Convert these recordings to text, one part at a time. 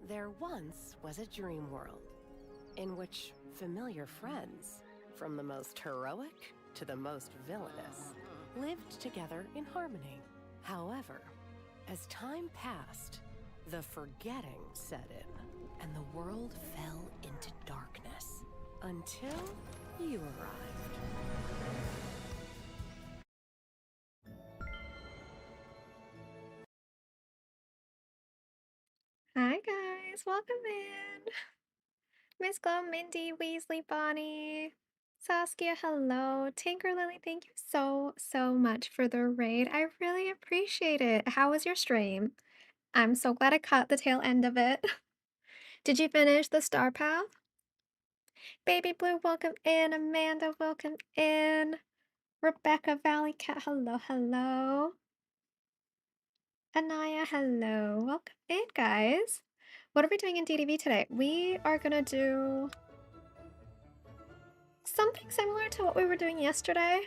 There once was a dream world in which familiar friends, from the most heroic to the most villainous, lived together in harmony. However, as time passed, the forgetting set in, and the world fell into darkness until you arrived. Hi guys, welcome in. Miss Glow, Mindy, Weasley, Bonnie, Saskia, hello. Tinker Lily, thank you so much for the raid. I really appreciate it. How was your stream? I'm so glad I caught the tail end of it. Did you finish the star path? Baby Blue, welcome in. Amanda, welcome in. Rebecca Valley Cat, hello. Anaya, hello. Welcome in, guys. What are we doing in DDV today? We are gonna do something similar to what we were doing yesterday.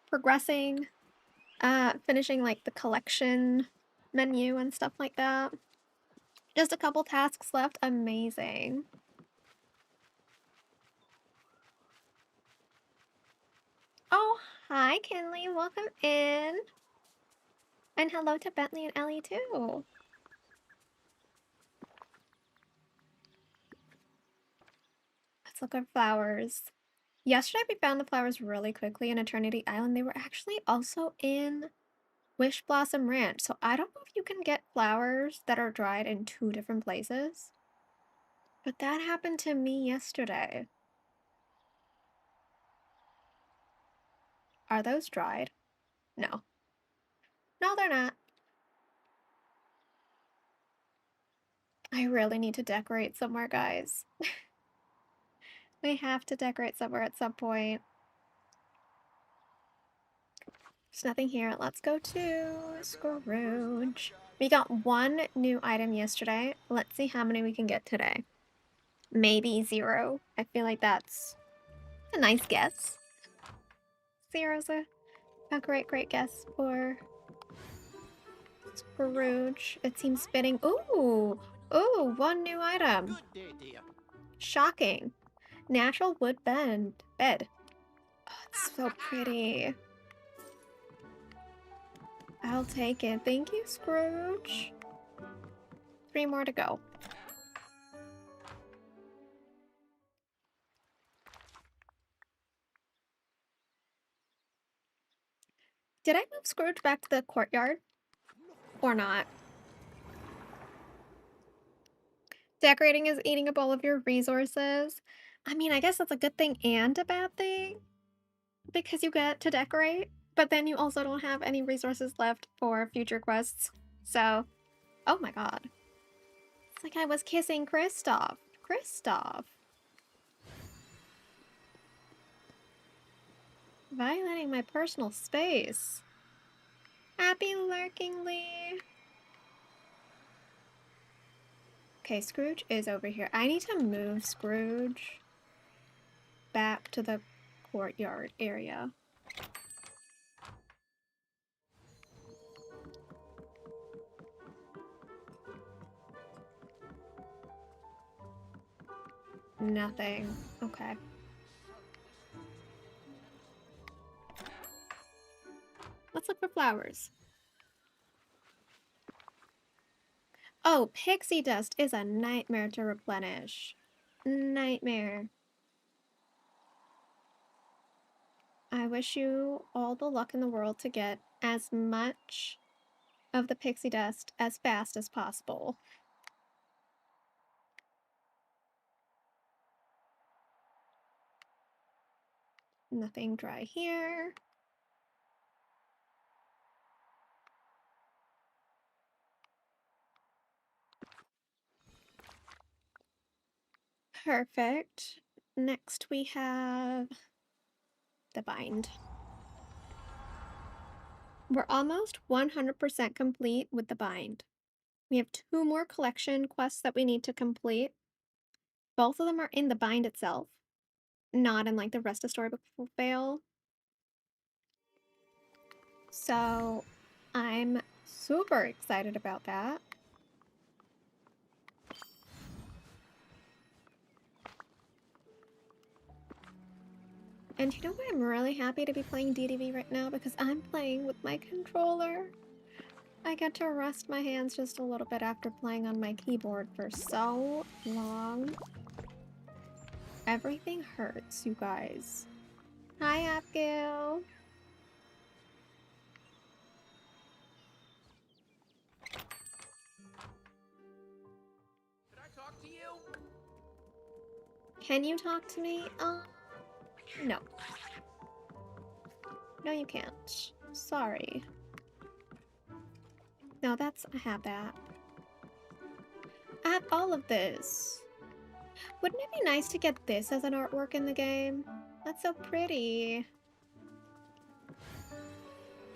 Progressing, finishing like the collection menu and stuff like that. Just a couple tasks left. Amazing. Oh, hi Kinley, welcome in. And hello to Bentley and Ellie too. Let's look at flowers. Yesterday we found the flowers really quickly in Eternity Island. They were actually also in Wish Blossom Ranch. So I don't know if you can get flowers that are dried in 2 different places. But that happened to me yesterday. Are those dried? No. No, they're not. I really need to decorate somewhere, guys. We have to decorate somewhere at some point. There's nothing here. Let's go to Scrooge. We got 1 new item yesterday. Let's see how many we can get today. Maybe 0. I feel like that's a nice guess. 0's a great guess for Scrooge. It seems fitting. Ooh! Ooh, 1 new item. Shocking. Natural wood bed. Oh, it's so pretty. I'll take it. Thank you, Scrooge. 3 more to go. Did I move Scrooge back to the courtyard? Or not? Decorating is eating up all of your resources. I mean, I guess that's a good thing and a bad thing. Because you get to decorate, but then you also don't have any resources left for future quests. So, oh my god. It's like I was kissing Kristoff. Violating my personal space. Happy lurkingly. Okay, Scrooge is over here. I need to move Scrooge back to the courtyard area. Nothing. Okay. Let's look for flowers. Oh, pixie dust is a nightmare to replenish. Nightmare. I wish you all the luck in the world to get as much of the pixie dust as fast as possible. Nothing dry here. Perfect. Next we have the bind. We're almost 100% complete with the bind. We have 2 more collection quests that we need to complete. Both of them are in the bind itself, not in like the rest of Storybook Fail. So I'm super excited about that. And you know what? I'm really happy to be playing DDV right now because I'm playing with my controller. I get to rest my hands just a little bit after playing on my keyboard for so long. Everything hurts, you guys. Hi, Abigail. Can I talk to you? Can you talk to me? No. No, you can't. Sorry. No, I have that. I have all of this. Wouldn't it be nice to get this as an artwork in the game? That's so pretty.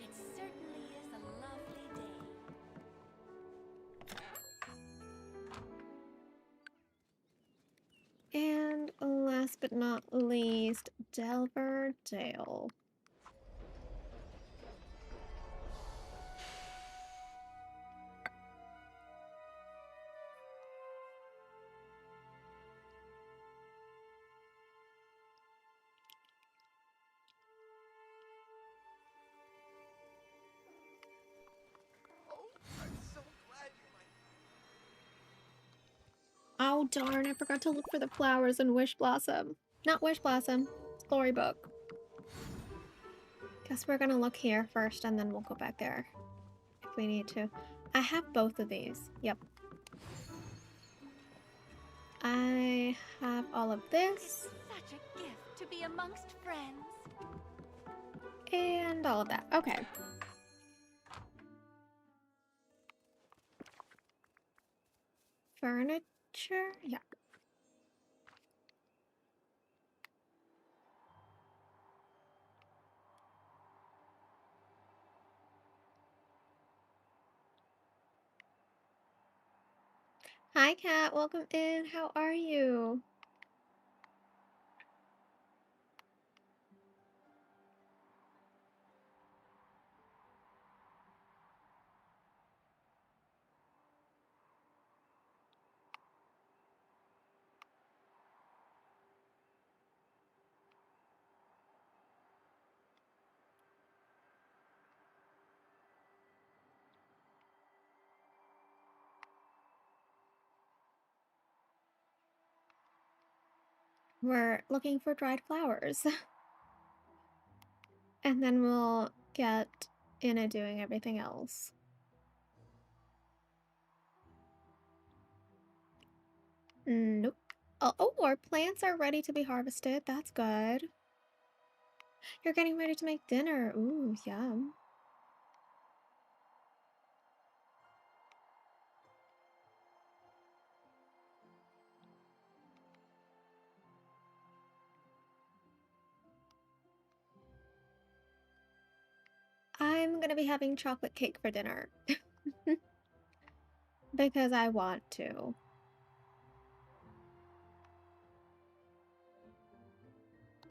It certainly is a lovely day. And last but not least, Delver Dale. Oh, I'm so glad you like Oh darn, I forgot to look for the flowers in Wish Blossom. Not Wish Blossom, Storybook. Guess we're gonna look here first and then we'll go back there if we need to. I have both of these. Yep. I have all of this. Such a gift to be amongst friends. And all of that. Okay. Furniture? Yeah. Hi, Kat. Welcome in. How are you? We're looking for dried flowers. And then we'll get into doing everything else. Nope. Oh, our plants are ready to be harvested. That's good. You're getting ready to make dinner. Ooh, yum. I'm gonna be having chocolate cake for dinner. Because I want to.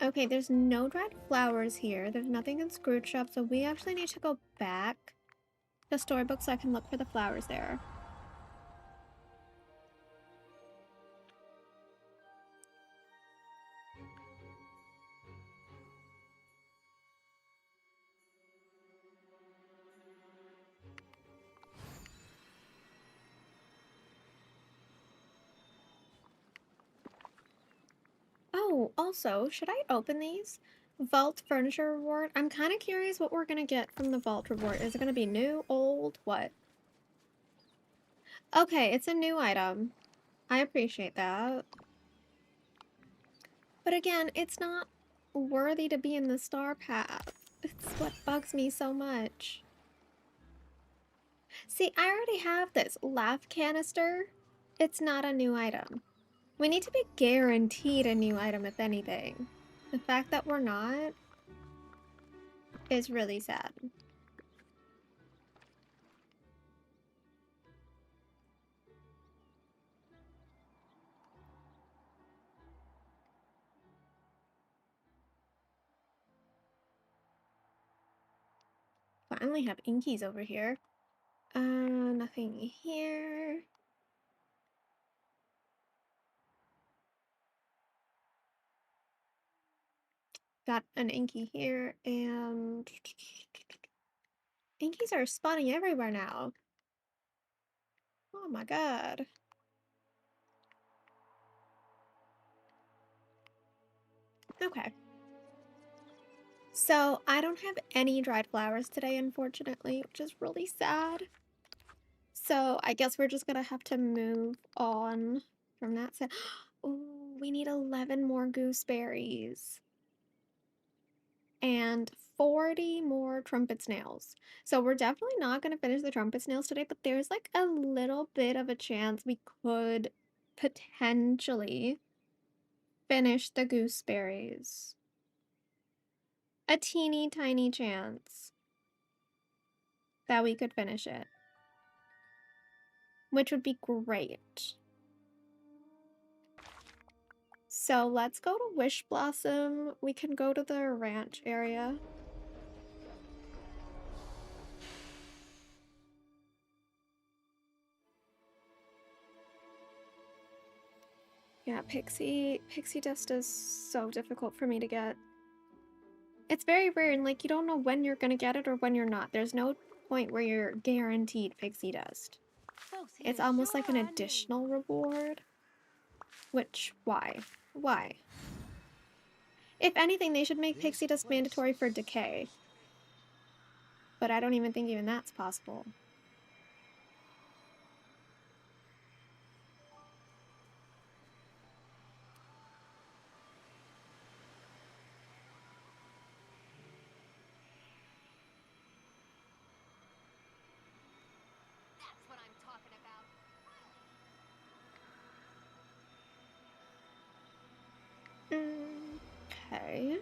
Okay, there's no dried flowers here. There's nothing in Scrooge Shop, so we actually need to go back to Storybook so I can look for the flowers there. Oh, also, should I open these? Vault Furniture Reward? I'm kind of curious what we're gonna get from the Vault Reward. Is it gonna be new, old, what? Okay, it's a new item. I appreciate that. But again, it's not worthy to be in the star path. It's what bugs me so much. See, I already have this laugh canister. It's not a new item. We need to be guaranteed a new item, if anything. The fact that we're not is really sad. Finally have inkies over here. Nothing here. Got an Inky here, and Inkies are spawning everywhere now. Oh my god. Okay. So, I don't have any dried flowers today, unfortunately, which is really sad. So, I guess we're just gonna have to move on from that set. Oh, we need 11 more gooseberries. And 40 more trumpet snails. So we're definitely not gonna finish the trumpet snails today, but there's like a little bit of a chance we could potentially finish the gooseberries. A teeny tiny chance that we could finish it, which would be great. So let's go to Wish Blossom. We can go to the ranch area. Yeah, pixie dust is so difficult for me to get. It's very rare, and like you don't know when you're gonna get it or when you're not. There's no point where you're guaranteed pixie dust. It's almost like an additional reward. Which, why? Why? If anything, they should make pixie dust mandatory for decay. But I don't even think even that's possible. That's what I'm talking about. Okay.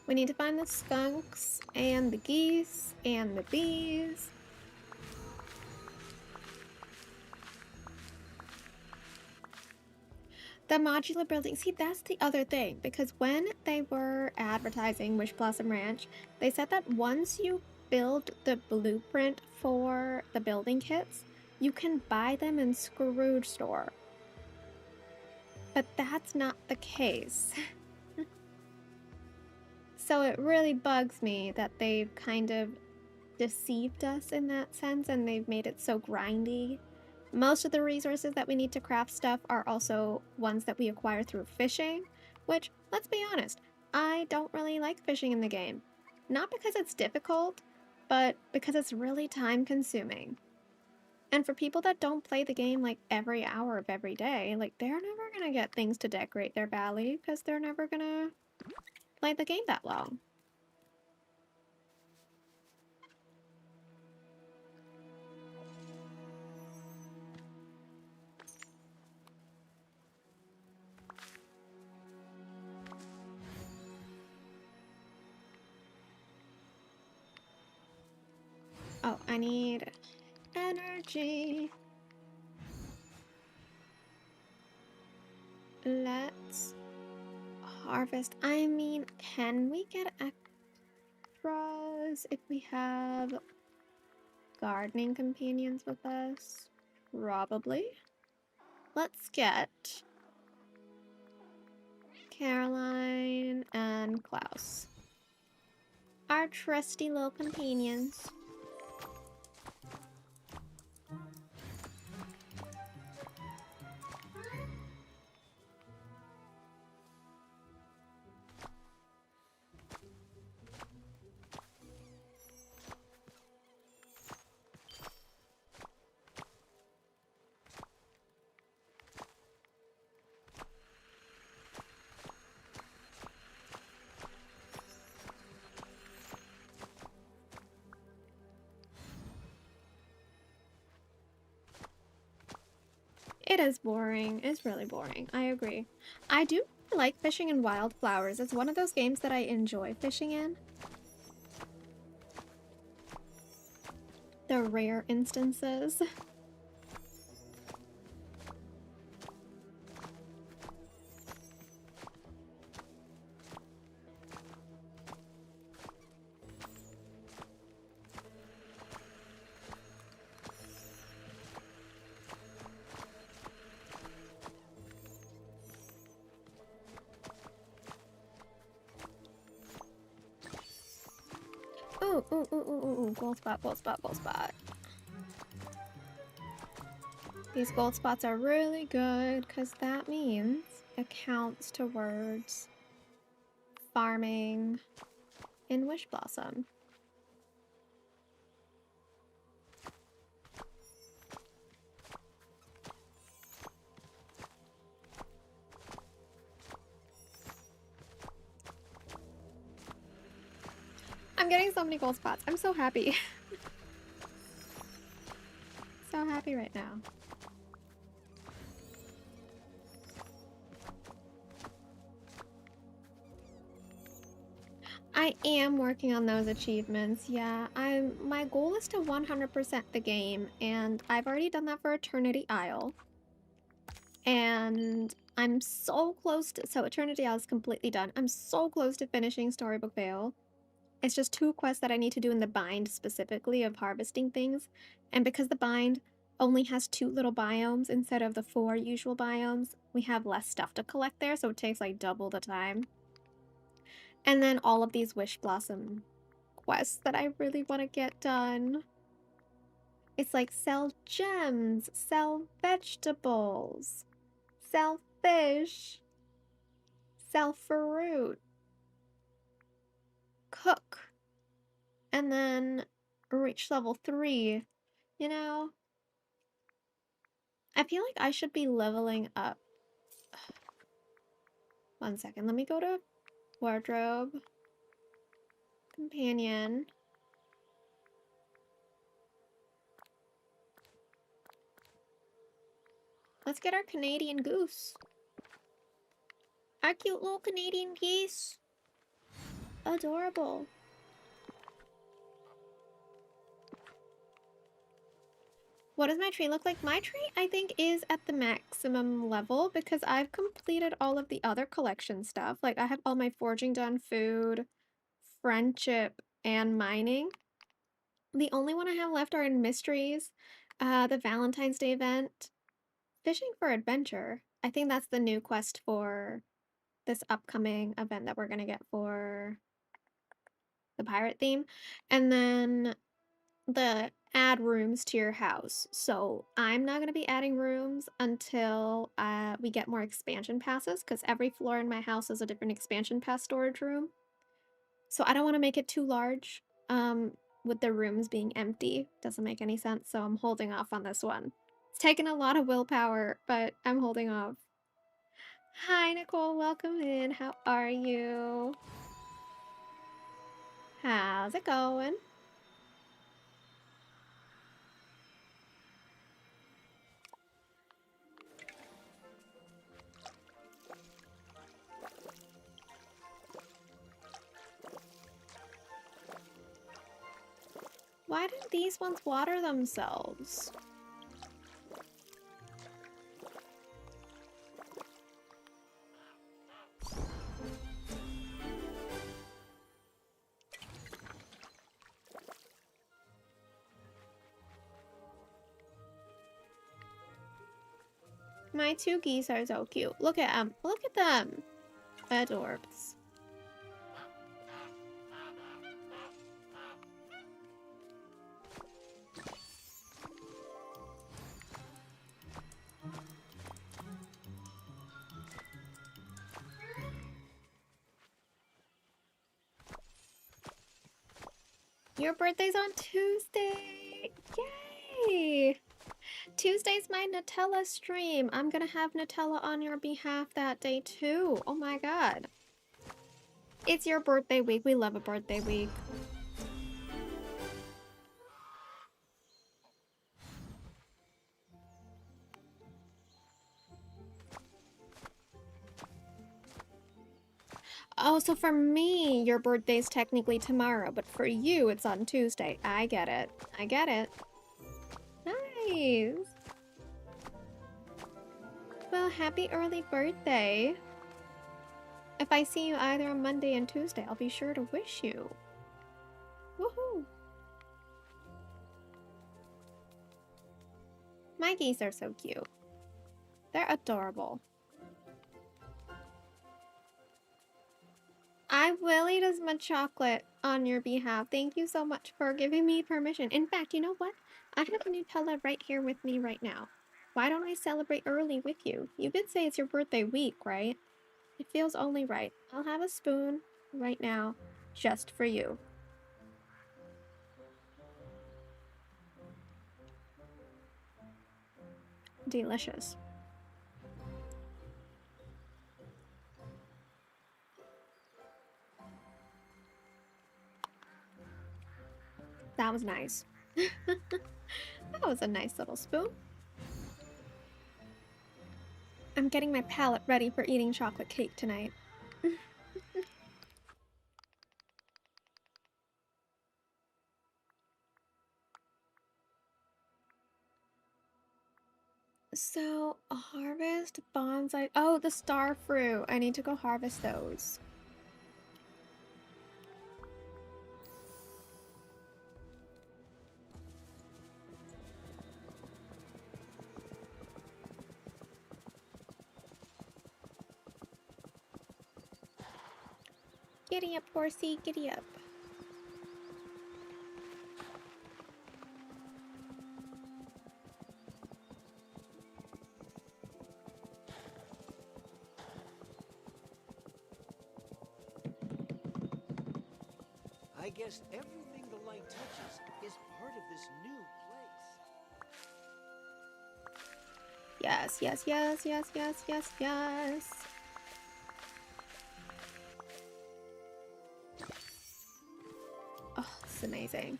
We need to find the skunks and the geese and the bees. The modular building, see, that's the other thing, because when they were advertising Wish Blossom Ranch, they said that once you build the blueprint for the building kits, you can buy them in Scrooge Store. But that's not the case. So it really bugs me that they've kind of deceived us in that sense, and they've made it so grindy. Most of the resources that we need to craft stuff are also ones that we acquire through fishing, which, let's be honest, I don't really like fishing in the game. Not because it's difficult, but because it's really time consuming. And for people that don't play the game like every hour of every day, like they're never gonna get things to decorate their valley because they're never gonna play the game that long. Oh, I need energy. Let's harvest. I mean, can we get extras if we have gardening companions with us? Probably. Let's get Caroline and Klaus, our trusty little companions. It is boring. It's really boring. I agree. I do like fishing in wildflowers. It's one of those games that I enjoy fishing in. The rare instances. Gold spot, gold spot, gold spot. These gold spots are really good because that means it counts towards farming in Wish Blossom. I'm getting so many gold spots. I'm so happy. So happy right now. I am working on those achievements. Yeah, my goal is to 100% the game, and I've already done that for Eternity Isle. And I'm so close to, so Eternity Isle is completely done. I'm so close to finishing Storybook Vale. It's just 2 quests that I need to do in the bind specifically of harvesting things. And because the bind only has 2 little biomes instead of the 4 usual biomes, we have less stuff to collect there, so it takes like double the time. And then all of these Wish Blossom quests that I really want to get done. It's like sell gems, sell vegetables, sell fish, sell fruit, cook, and then reach level 3. You know, I feel like I should be leveling up. 1 second, let me go to wardrobe, companion. Let's get our Canadian goose. Our cute little Canadian geese. Adorable. What does my tree look like? My tree, I think, is at the maximum level because I've completed all of the other collection stuff. Like, I have all my forging done, food, friendship, and mining. The only one I have left are in mysteries, the Valentine's Day event, fishing for adventure. I think that's the new quest for this upcoming event that we're gonna get for the pirate theme. And then the add rooms to your house. So I'm not going to be adding rooms until we get more expansion passes because every floor in my house is a different expansion pass storage room. So I don't want to make it too large with the rooms being empty. Doesn't make any sense, so I'm holding off on this one. It's taken a lot of willpower, but I'm holding off. Hi, Nicole. Welcome in. How are you? How's it going? Why didn't these ones water themselves? My 2 geese are so cute. Look at them. Look at them. Adorbs. Your birthday's on Tuesday! Yay! Tuesday's my Nutella stream. I'm gonna have Nutella on your behalf that day too. Oh my god. It's your birthday week. We love a birthday week. Oh, so for me, your birthday's technically tomorrow, but for you, it's on Tuesday. I get it. I get it. Nice. Well, happy early birthday. If I see you either on Monday and Tuesday, I'll be sure to wish you. Woohoo! My geese are so cute. They're adorable. I will eat as much chocolate on your behalf. Thank you so much for giving me permission. In fact, you know what? I have Nutella right here with me right now. Why don't I celebrate early with you? You did say it's your birthday week, right? It feels only right. I'll have a spoon right now, just for you. Delicious. That was nice. That was a nice little spoon. I'm getting my palate ready for eating chocolate cake tonight. So, harvest bonsai. Oh, the star fruit. I need to go harvest those. Giddy up, horsey, giddy up. I guess everything the light touches is part of this new place. Yes, yes, yes, yes, yes, yes, yes. Oh, this is amazing.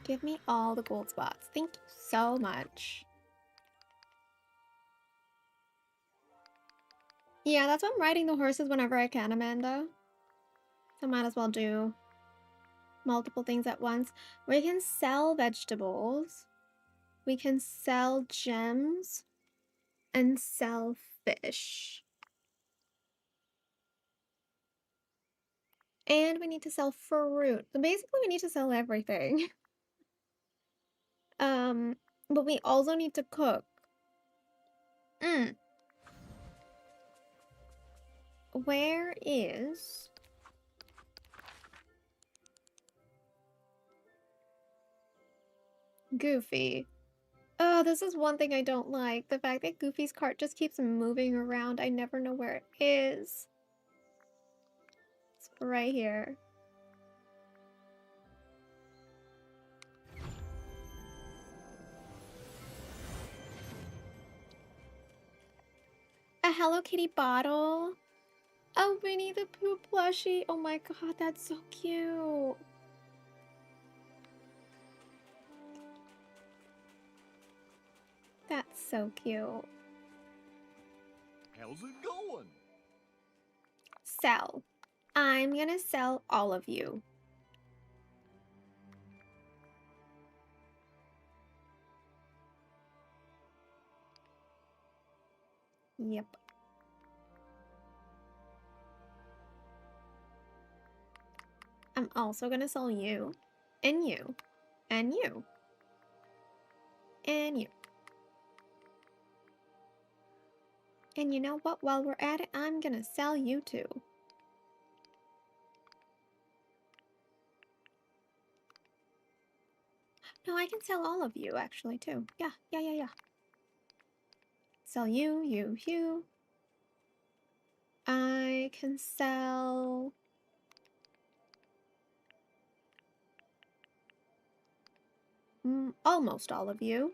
Give me all the gold spots. Thank you so much. Yeah, that's why I'm riding the horses whenever I can, Amanda. So I might as well do multiple things at once. We can sell vegetables. We can sell gems. And sell fish. And we need to sell fruit. So basically we need to sell everything. But we also need to cook. Where is Goofy? Oh, this is one thing I don't like. The fact that Goofy's cart just keeps moving around. I never know where it is. It's right here. A Hello Kitty bottle. A Winnie the Pooh plushie. Oh my god, that's so cute. That's so cute. How's it going? Sell. I'm gonna sell all of you. Yep. I'm also gonna sell you, and you, and you, and you. And you know what? While we're at it, I'm gonna sell you too. No, I can sell all of you actually too. Yeah. Sell you, you. I can sell... almost all of you.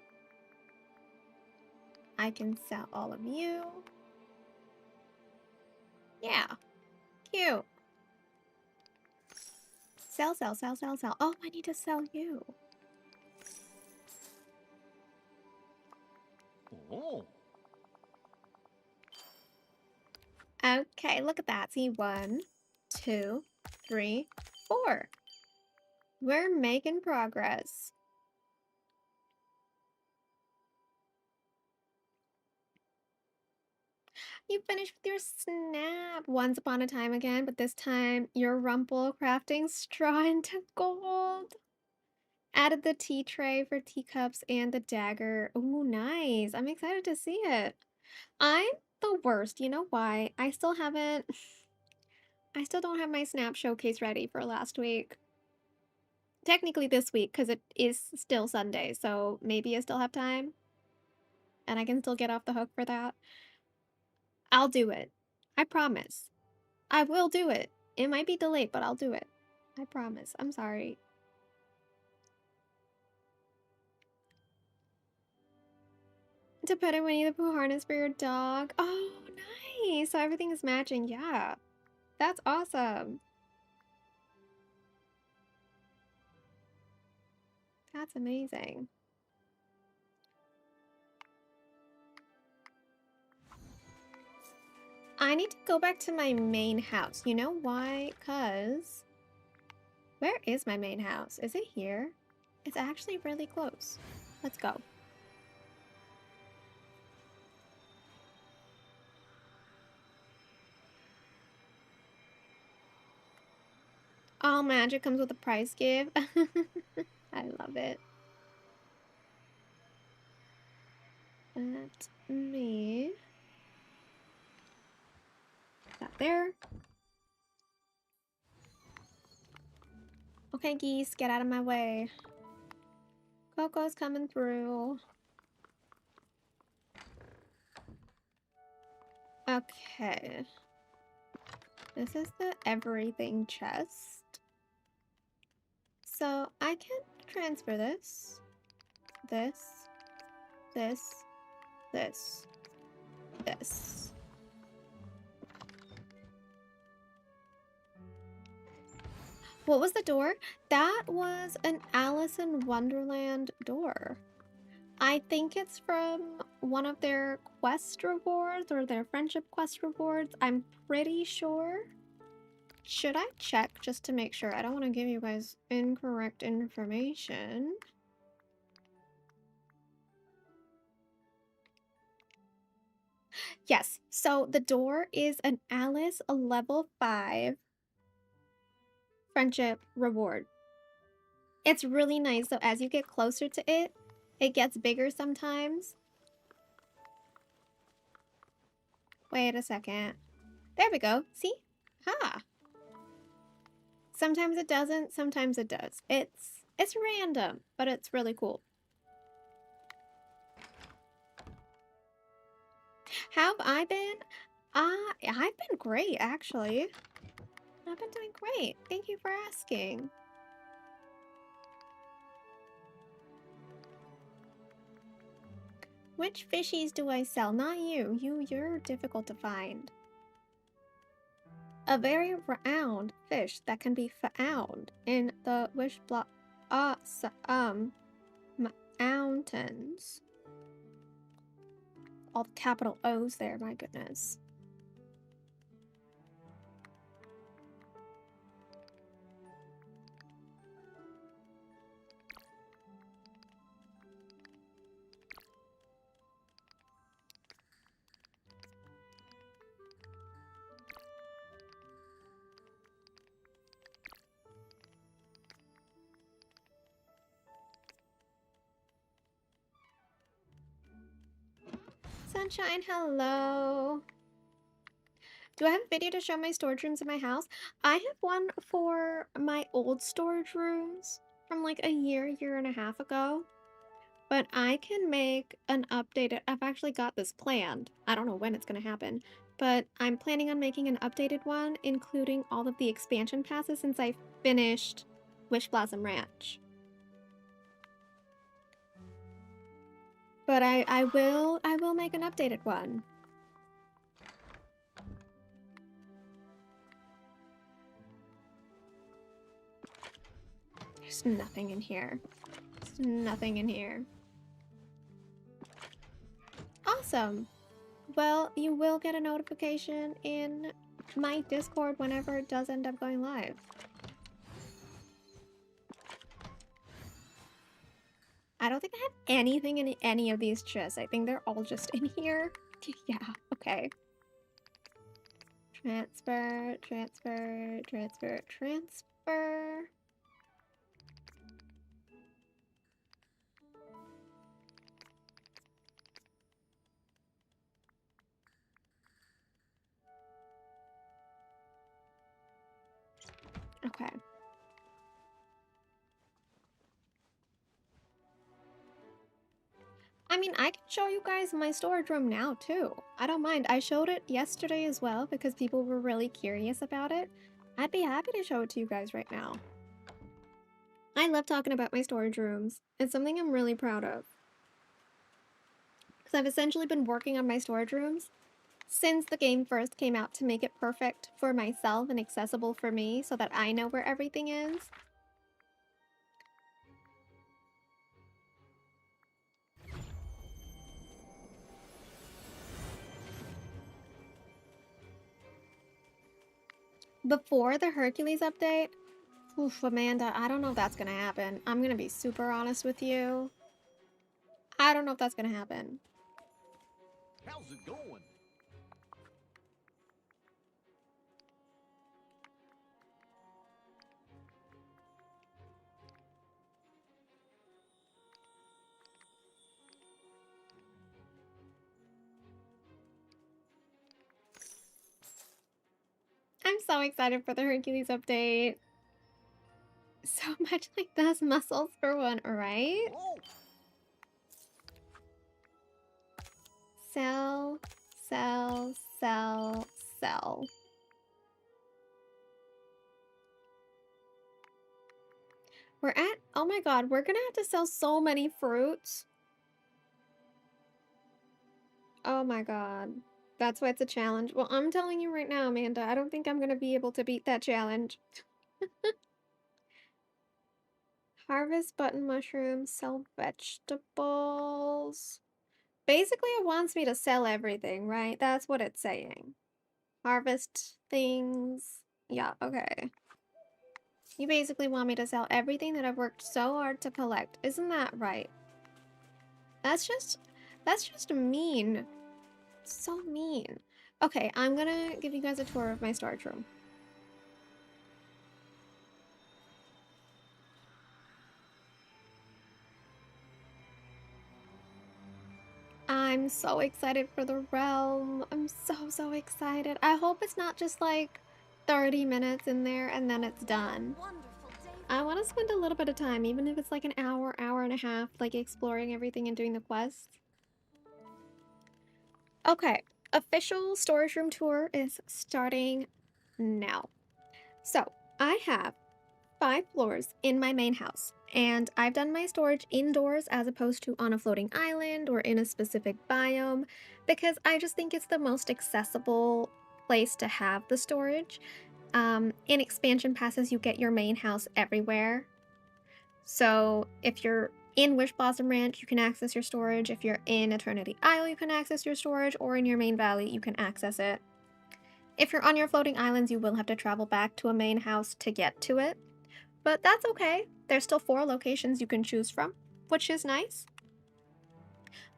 I can sell all of you. Yeah. Cute. Sell. Oh, I need to sell you. Oh. Okay, look at that. See, 1, 2, 3, 4. We're making progress. You finished with your snap. Once upon a time again, but this time you're Rumple crafting straw into gold. Added the tea tray for teacups and the dagger. Ooh, nice. I'm excited to see it. I'm the worst. You know why? I still haven't. I still don't have my Snap showcase ready for last week. Technically this week, because it is still Sunday, so maybe I still have time. And I can still get off the hook for that. I'll do it. I promise. I will do it. It might be delayed, but I'll do it. I promise. I'm sorry. To put a Winnie the Pooh harness for your dog. Oh, nice. So everything is matching. Yeah. That's awesome. That's amazing. I need to go back to my main house. You know why? Because... where is my main house? Is it here? It's actually really close. Let's go. All magic comes with a price give. I love it. Let me... that there. Okay, geese, get out of my way. Coco's coming through. Okay. This is the everything chest. So I can transfer this, this, this, this. What was the door? That was an Alice in Wonderland door. I think it's from one of their quest rewards or their friendship quest rewards. I'm pretty sure. Should I check just to make sure? I don't want to give you guys incorrect information. Yes, so the door is an Alice level 5 friendship reward. It's really nice, so as you get closer to it, it gets bigger sometimes. Wait a second. There we go. See? Ha! Sometimes it doesn't, sometimes it does. It's random, but it's really cool. How have I been? I've been great, actually. I've been doing great. Thank you for asking. Which fishies do I sell? Not you. You're difficult to find. A very round fish that can be found in the wish block mountains. All the capital O's there, my goodness. Sunshine, hello. Do I have a video to show my storage rooms in my house? I have one for my old storage rooms from like a year and a half ago. But I can make an updated... I've actually got this planned. I don't know when it's going to happen. But I'm planning on making an updated one, including all of the expansion passes since I finished Wish Blossom Ranch. But I will make an updated one. There's nothing in here. There's nothing in here. Awesome. Well, you will get a notification in my Discord whenever it does end up going live. I don't think I have anything in any of these chests. I think they're all just in here. Yeah, okay. Transfer, transfer, transfer, transfer. Okay. I mean, I can show you guys my storage room now too. I don't mind. I showed it yesterday as well because people were really curious about it. I'd be happy to show it to you guys right now. I love talking about my storage rooms. It's something I'm really proud of. Because I've essentially been working on my storage rooms since the game first came out to make it perfect for myself and accessible for me so that I know where everything is. Before the Hercules update, oof, Amanda, I don't know if that's gonna happen. I'm gonna be super honest with you. I don't know if that's gonna happen. How's it going? I'm so excited for the Hercules update. So much like those muscles for one, right? Whoa! Sell, sell, sell, sell. We're at, oh my god, we're gonna have to sell so many fruits. Oh my god. That's why it's a challenge. Well, I'm telling you right now, Amanda, I don't think I'm gonna be able to beat that challenge. Harvest button mushrooms, sell vegetables. Basically, it wants me to sell everything, right? That's what it's saying. Harvest things. Yeah, okay. You basically want me to sell everything that I've worked so hard to collect. Isn't that right? That's just mean. So mean. Okay, I'm gonna give you guys a tour of my storage room. I'm so excited for the realm. I'm so excited. I hope it's not just like 30 minutes in there and then it's done. Wonderful day. I want to spend a little bit of time, even if it's like an hour, hour and a half, like exploring everything and doing the quests. Okay, official storage room tour is starting now. So, I have 5 floors in my main house, and I've done my storage indoors as opposed to on a floating island or in a specific biome because I just think it's the most accessible place to have the storage. In expansion passes, you get your main house everywhere. So if you're in Wish Blossom Ranch, you can access your storage. If you're in Eternity Isle, you can access your storage, or in your main valley, you can access it. If you're on your floating islands, you will have to travel back to a main house to get to it. But that's okay. There's still 4 locations you can choose from, which is nice.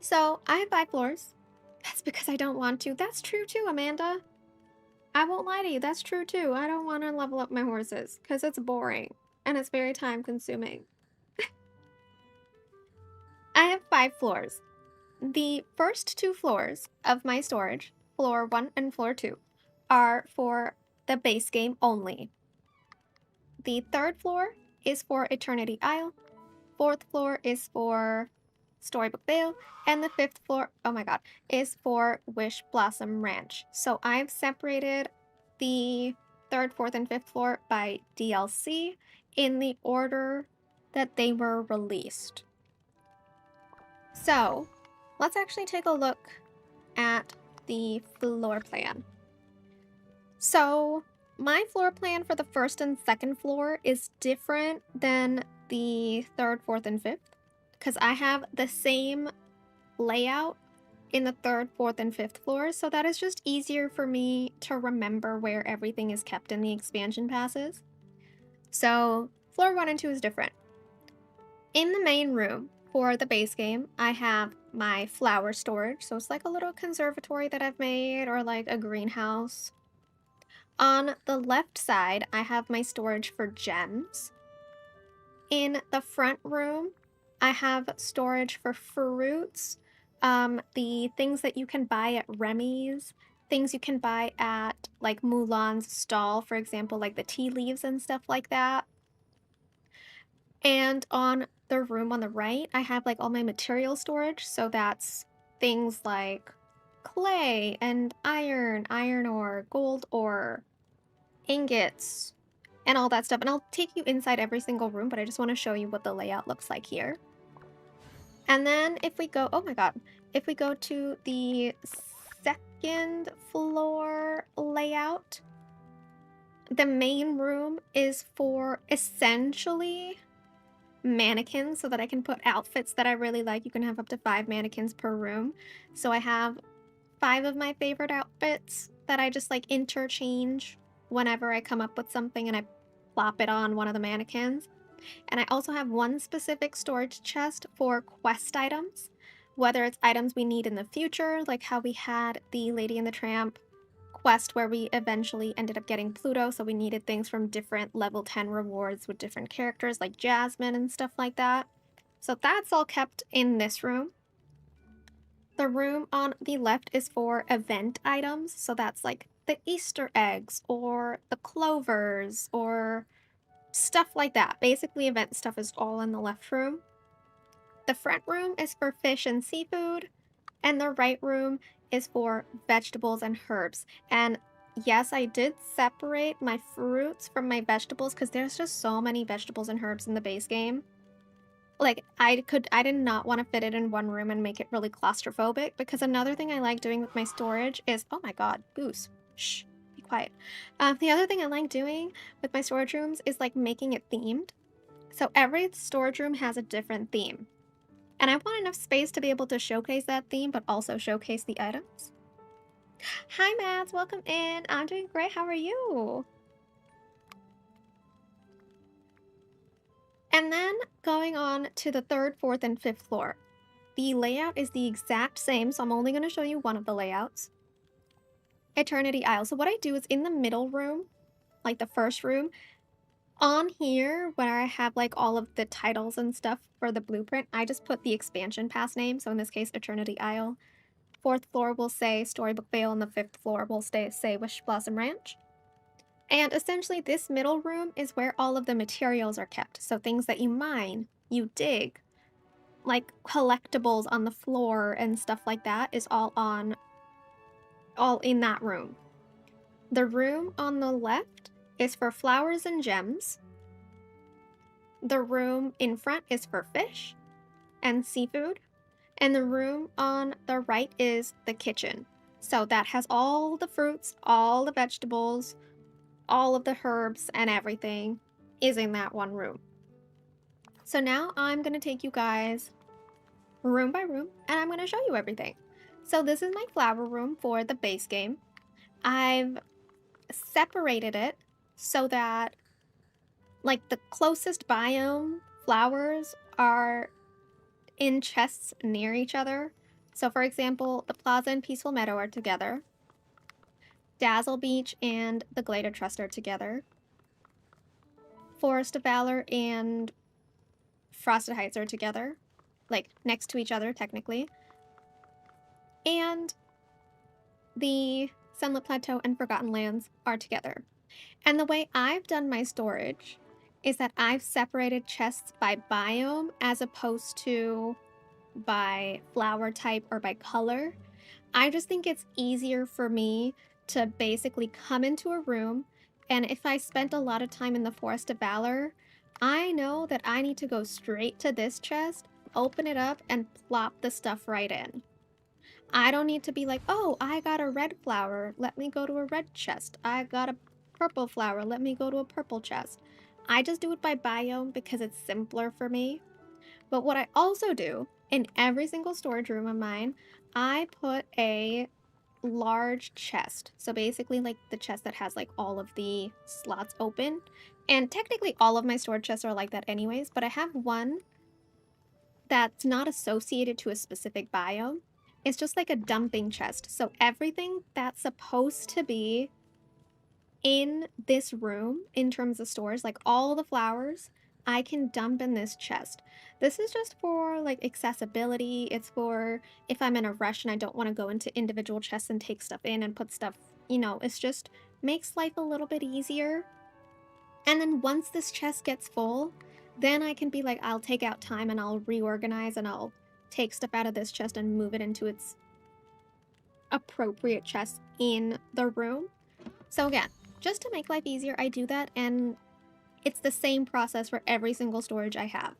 So I have 5 floors. That's because I don't want to. That's true too, Amanda. I won't lie to you. That's true too. I don't want to level up my horses because it's boring and it's very time consuming. I have 5 floors. The first 2 floors of my storage, floor 1 and floor 2, are for the base game only. The 3rd floor is for Eternity Isle, 4th floor is for Storybook Vale, and the 5th floor, oh my god, is for Wish Blossom Ranch. So I've separated the 3rd, 4th, and 5th floor by DLC in the order that they were released. So let's actually take a look at the floor plan. So my floor plan for the 1st and 2nd floor is different than the 3rd, 4th, and 5th because I have the same layout in the 3rd, 4th, and 5th floors, so that is just easier for me to remember where everything is kept in the expansion passes. So floor 1 and 2 is different. In the main room for the base game, I have my flower storage, so it's like a little conservatory that I've made or like a greenhouse. On the left side, I have my storage for gems. In the front room, I have storage for fruits, the things that you can buy at Remy's, things you can buy at like Mulan's stall, for example, like the tea leaves and stuff like that. And on the room on the right, I have like all my material storage. So that's things like clay and iron ore, gold ore, ingots, and all that stuff. And I'll take you inside every single room, but I just want to show you what the layout looks like here. And then if we go, oh my god, if we go to the second floor layout, the main room is for essentially mannequins so that I can put outfits that I really like. You can have up to 5 mannequins per room. So I have 5 of my favorite outfits that I just like interchange whenever I come up with something and I plop it on one of the mannequins. And I also have one specific storage chest for quest items, whether it's items we need in the future, like how we had the Lady and the Tramp quest where we eventually ended up getting Pluto, so we needed things from different level 10 rewards with different characters like Jasmine and stuff like that. So that's all kept in this room. The room on the left is for event items, so that's like the Easter eggs or the clovers or stuff like that. Basically, event stuff is all in the left room. The front room is for fish and seafood, and the right room is for vegetables and herbs. And yes, I did separate my fruits from my vegetables because there's just so many vegetables and herbs in the base game. Like, I did not want to fit it in one room and make it really claustrophobic, because another thing I like doing with my storage is, oh my god, Goose, shh, be quiet. The other thing I like doing with my storage rooms is like making it themed. So every storage room has a different theme. And I want enough space to be able to showcase that theme, but also showcase the items. Hi, Mads. Welcome in. I'm doing great. How are you? And then going on to the 3rd, 4th, and 5th floor. The layout is the exact same, so I'm only going to show you one of the layouts. Eternity Isle. So what I do is in the middle room, like the first room, on here, where I have like all of the titles and stuff for the blueprint, I just put the expansion pass name. So in this case, Eternity Isle. 4th floor will say Storybook Vale, and the 5th floor will say Wish Blossom Ranch. And essentially this middle room is where all of the materials are kept. So things that you mine, you dig, like collectibles on the floor and stuff like that is all in that room. The room on the left is for flowers and gems. The room in front is for fish and seafood. And the room on the right is the kitchen. So that has all the fruits, all the vegetables, all of the herbs and everything is in that one room. So now I'm going to take you guys room by room and I'm going to show you everything. So this is my flower room for the base game. I've separated it so that like the closest biome flowers are in chests near each other. So for example, the Plaza and Peaceful Meadow are together. Dazzle Beach and the Glade of Trust are together. Forest of Valor and Frosted Heights are together. Like, next to each other, technically. And the Sunlit Plateau and Forgotten Lands are together. And the way I've done my storage is that I've separated chests by biome as opposed to by flower type or by color. I just think it's easier for me to basically come into a room, and if I spent a lot of time in the Forest of Valor, I know that I need to go straight to this chest, open it up, and plop the stuff right in. I don't need to be like, oh, I got a red flower, let me go to a red chest. I got a purple flower, let me go to a purple chest. I just do it by biome because it's simpler for me. But what I also do in every single storage room of mine, I put a large chest. So basically like the chest that has like all of the slots open. And technically all of my storage chests are like that anyways, but I have one that's not associated to a specific biome. It's just like a dumping chest. So everything that's supposed to be in this room in terms of stores, like all the flowers, I can dump in this chest. This is just for like accessibility. It's for if I'm in a rush and I don't want to go into individual chests and take stuff in and put stuff, you know, it's just makes life a little bit easier. And then once this chest gets full, then I can be like, I'll take out time and I'll reorganize and I'll take stuff out of this chest and move it into its appropriate chest in the room. So again, just to make life easier, I do that, and it's the same process for every single storage I have.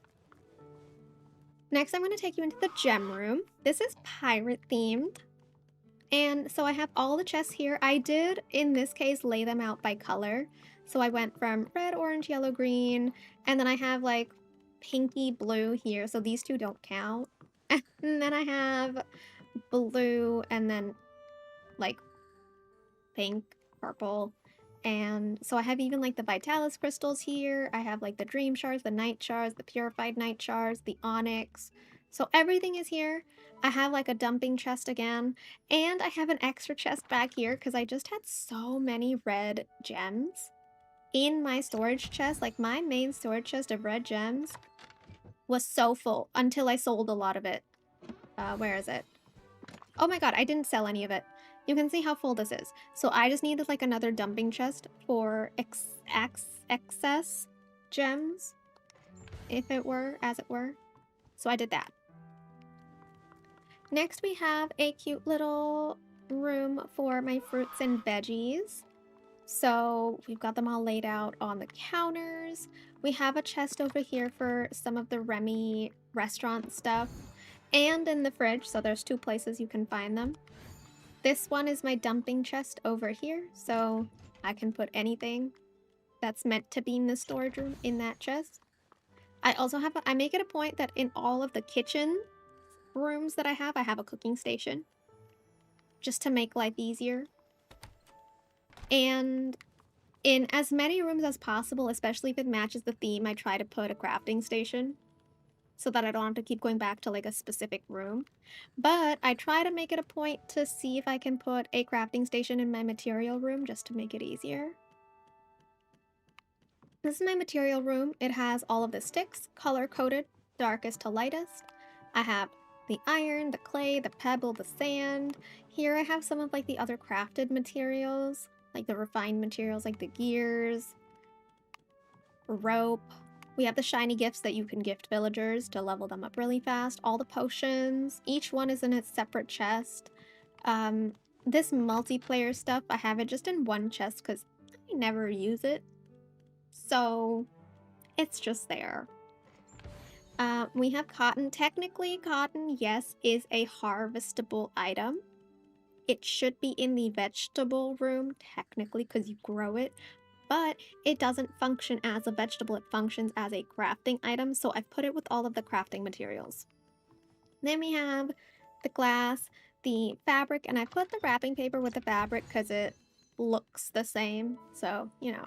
Next, I'm going to take you into the gem room. This is pirate themed. And so I have all the chests here. I did, in this case, lay them out by color. So I went from red, orange, yellow, green, and then I have like pinky blue here. So these two don't count. And then I have blue and then like pink, purple. And so I have even like the Vitalis crystals here. I have like the dream shards, the night shards, the purified night shards, the onyx. So everything is here. I have like a dumping chest again. And I have an extra chest back here because I just had so many red gems in my storage chest. Like my main storage chest of red gems was so full until I sold a lot of it. Where is it? Oh my god, I didn't sell any of it. You can see how full this is. So I just needed like another dumping chest for excess gems, if it were, as it were. So I did that. Next we have a cute little room for my fruits and veggies. So we've got them all laid out on the counters. We have a chest over here for some of the Remy restaurant stuff. And in the fridge, so there's two places you can find them. This one is my dumping chest over here, so I can put anything that's meant to be in the storage room in that chest. I also have, I make it a point that in all of the kitchen rooms that I have a cooking station. Just to make life easier. And in as many rooms as possible, especially if it matches the theme, I try to put a crafting station, so that I don't have to keep going back to like a specific room. But I try to make it a point to see if I can put a crafting station in my material room just to make it easier. This is my material room. It has all of the sticks, color-coded, darkest to lightest. I have the iron, the clay, the pebble, the sand. Here I have some of like the other crafted materials, like the refined materials like the gears, rope. We have the shiny gifts that you can gift villagers to level them up really fast. All the potions. Each one is in its separate chest. This multiplayer stuff, I have it just in one chest because I never use it. So it's just there. We have cotton. Technically, cotton, yes, is a harvestable item. It should be in the vegetable room, technically, because you grow it. But it doesn't function as a vegetable, it functions as a crafting item, so I've put it with all of the crafting materials. Then we have the glass, the fabric, and I put the wrapping paper with the fabric because it looks the same, so, you know,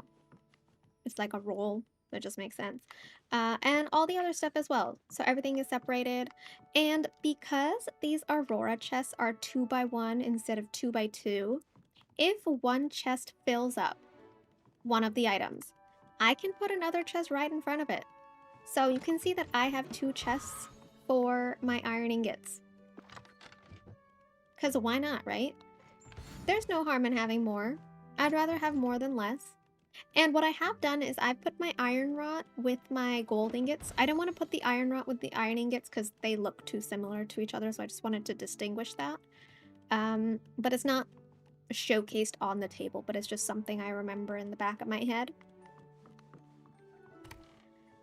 it's like a roll, that just makes sense. And all the other stuff as well, so everything is separated. And because these Aurora chests are 2x1 instead of 2x2, if one chest fills up one of the items, I can put another chest right in front of it. So you can see that I have two chests for my iron ingots. Because why not, right? There's no harm in having more. I'd rather have more than less. And what I have done is I've put my iron rod with my gold ingots. I don't want to put the iron rod with the iron ingots because they look too similar to each other, so I just wanted to distinguish that. But it's not showcased on the table, but it's just something I remember in the back of my head.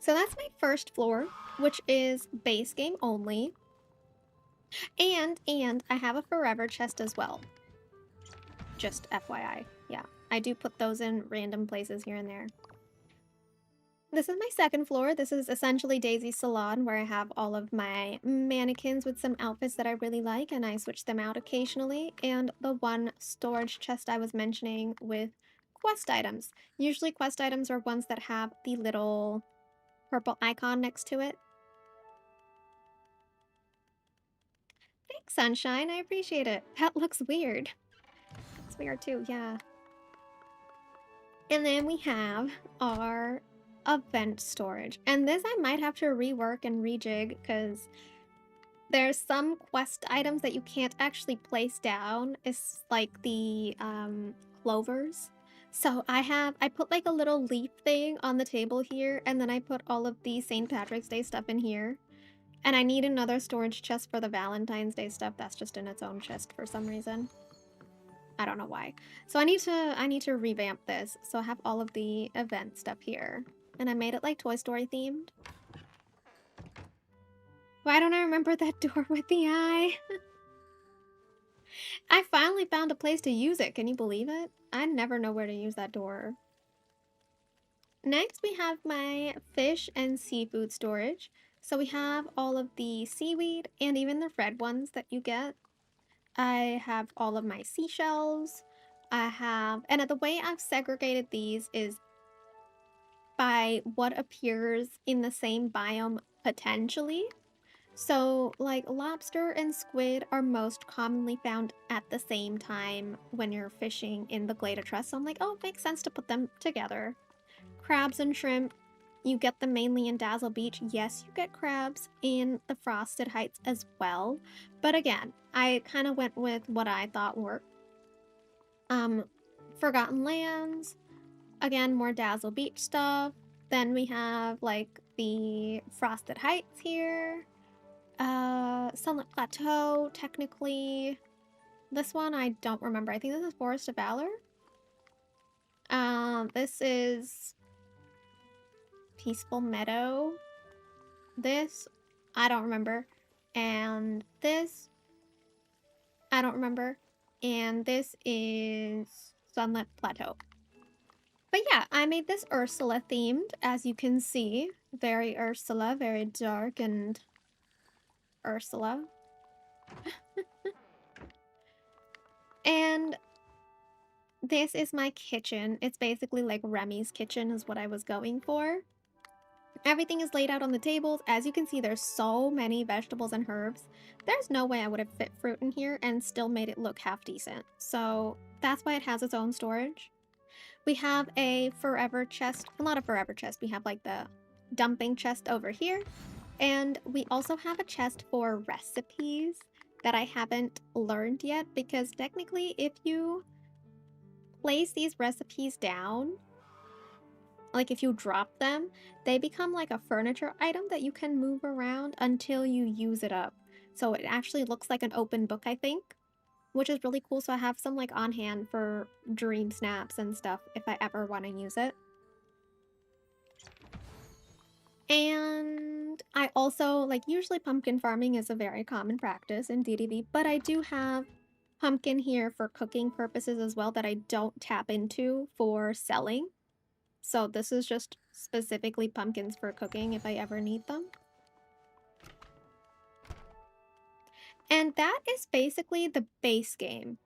So that's my first floor, which is base game only. And I have a forever chest as well. Just FYI. Yeah, I do put those in random places here and there. This is my second floor. This is essentially Daisy's salon, where I have all of my mannequins with some outfits that I really like, and I switch them out occasionally, and the one storage chest I was mentioning with quest items. Usually quest items are ones that have the little purple icon next to it. Thanks, Sunshine. I appreciate it. That looks weird. It's weird too, yeah. And then we have our event storage. And this I might have to rework and rejig because there's some quest items that you can't actually place down. It's like the clovers. So I put like a little leaf thing on the table here, and then I put all of the St. Patrick's Day stuff in here. And I need another storage chest for the Valentine's Day stuff. That's just in its own chest for some reason. I don't know why. So I need to revamp this. So I have all of the event stuff here. And I made it like Toy Story themed. Why don't I remember that door with the eye? I finally found a place to use it. Can you believe it? I never know where to use that door. Next, we have my fish and seafood storage. So we have all of the seaweed and even the red ones that you get. I have all of my seashells. And the way I've segregated these is by what appears in the same biome potentially. So, like, lobster and squid are most commonly found at the same time when you're fishing in the Glade of Trust. So I'm like, oh, it makes sense to put them together. Crabs and shrimp, you get them mainly in Dazzle Beach. Yes, you get crabs in the Frosted Heights as well. But again, I kind of went with what I thought worked. Forgotten Lands, again, more Dazzle Beach stuff. Then we have, like, the Frosted Heights here. Sunlit Plateau, technically. This one I don't remember. I think this is Forest of Valor. This is Peaceful Meadow. This, I don't remember. And this, I don't remember. And this is Sunlit Plateau. But yeah, I made this Ursula themed, as you can see. Very Ursula, very dark and Ursula. And this is my kitchen. It's basically like Remy's kitchen is what I was going for. Everything is laid out on the tables. As you can see, there's so many vegetables and herbs. There's no way I would have fit fruit in here and still made it look half decent. So that's why it has its own storage. We have a forever chest, not a forever chest. We have like the dumping chest over here. And we also have a chest for recipes that I haven't learned yet, because technically if you place these recipes down, like if you drop them, they become like a furniture item that you can move around until you use it up. So it actually looks like an open book, I think, which is really cool. So I have some like on hand for dream snaps and stuff if I ever want to use it. And I also, like, usually pumpkin farming is a very common practice in DDV, but I do have pumpkin here for cooking purposes as well that I don't tap into for selling. So this is just specifically pumpkins for cooking if I ever need them. And that is basically the base game.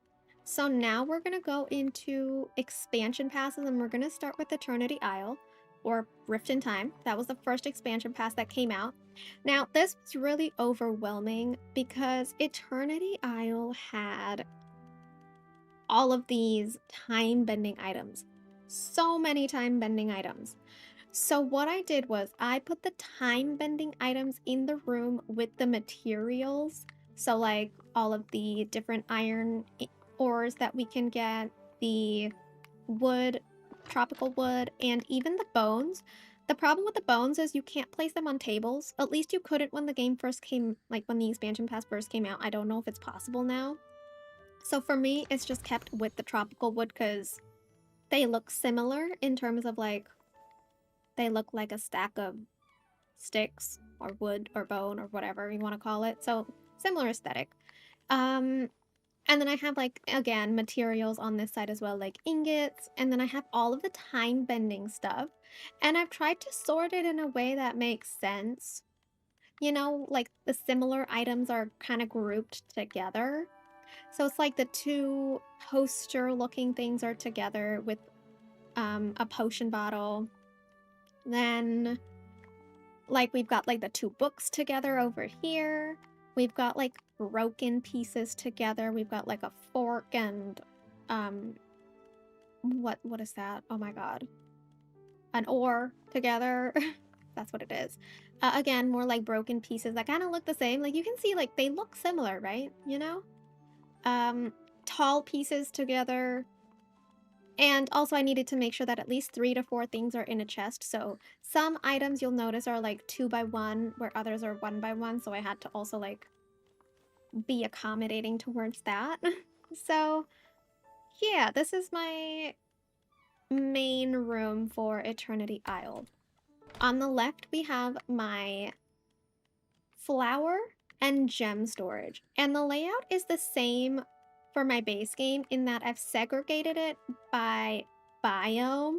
So now we're going to go into expansion passes, and we're going to start with Eternity Isle, or Rift in Time. That was the first expansion pass that came out. Now, this was really overwhelming because Eternity Isle had all of these time-bending items. So many time-bending items. So what I did was I put the time-bending items in the room with the materials. So like all of the different iron ores that we can get, the wood, tropical wood, and even the bones. The problem with the bones is you can't place them on tables. At least you couldn't when the game first came, like when the expansion pass first came out. I don't know if it's possible now. So for me, it's just kept with the tropical wood because they look similar in terms of like, they look like a stack of sticks or wood or bone or whatever you want to call it. So similar aesthetic. And then I have, like, again, materials on this side as well, like ingots. And then I have all of the time-bending stuff. And I've tried to sort it in a way that makes sense. You know, like the similar items are kind of grouped together. So it's like the two poster-looking things are together with a potion bottle. Then, like, we've got, like, the two books together over here. We've got, like, broken pieces together. We've got, like, a fork and, what is that? Oh my god. an ore together. That's what it is. Again, more like broken pieces that kind of look the same. Like you can see, like they look similar, right? You know? Tall pieces together. And also I needed to make sure that at least 3 to 4 things are in a chest. So some items you'll notice are like 2 by 1, where others are 1 by 1. So I had to also like be accommodating towards that. So yeah, this is my main room for Eternity Isle. On the left, we have my flower and gem storage. And the layout is the same for my base game in that I've segregated it by biome.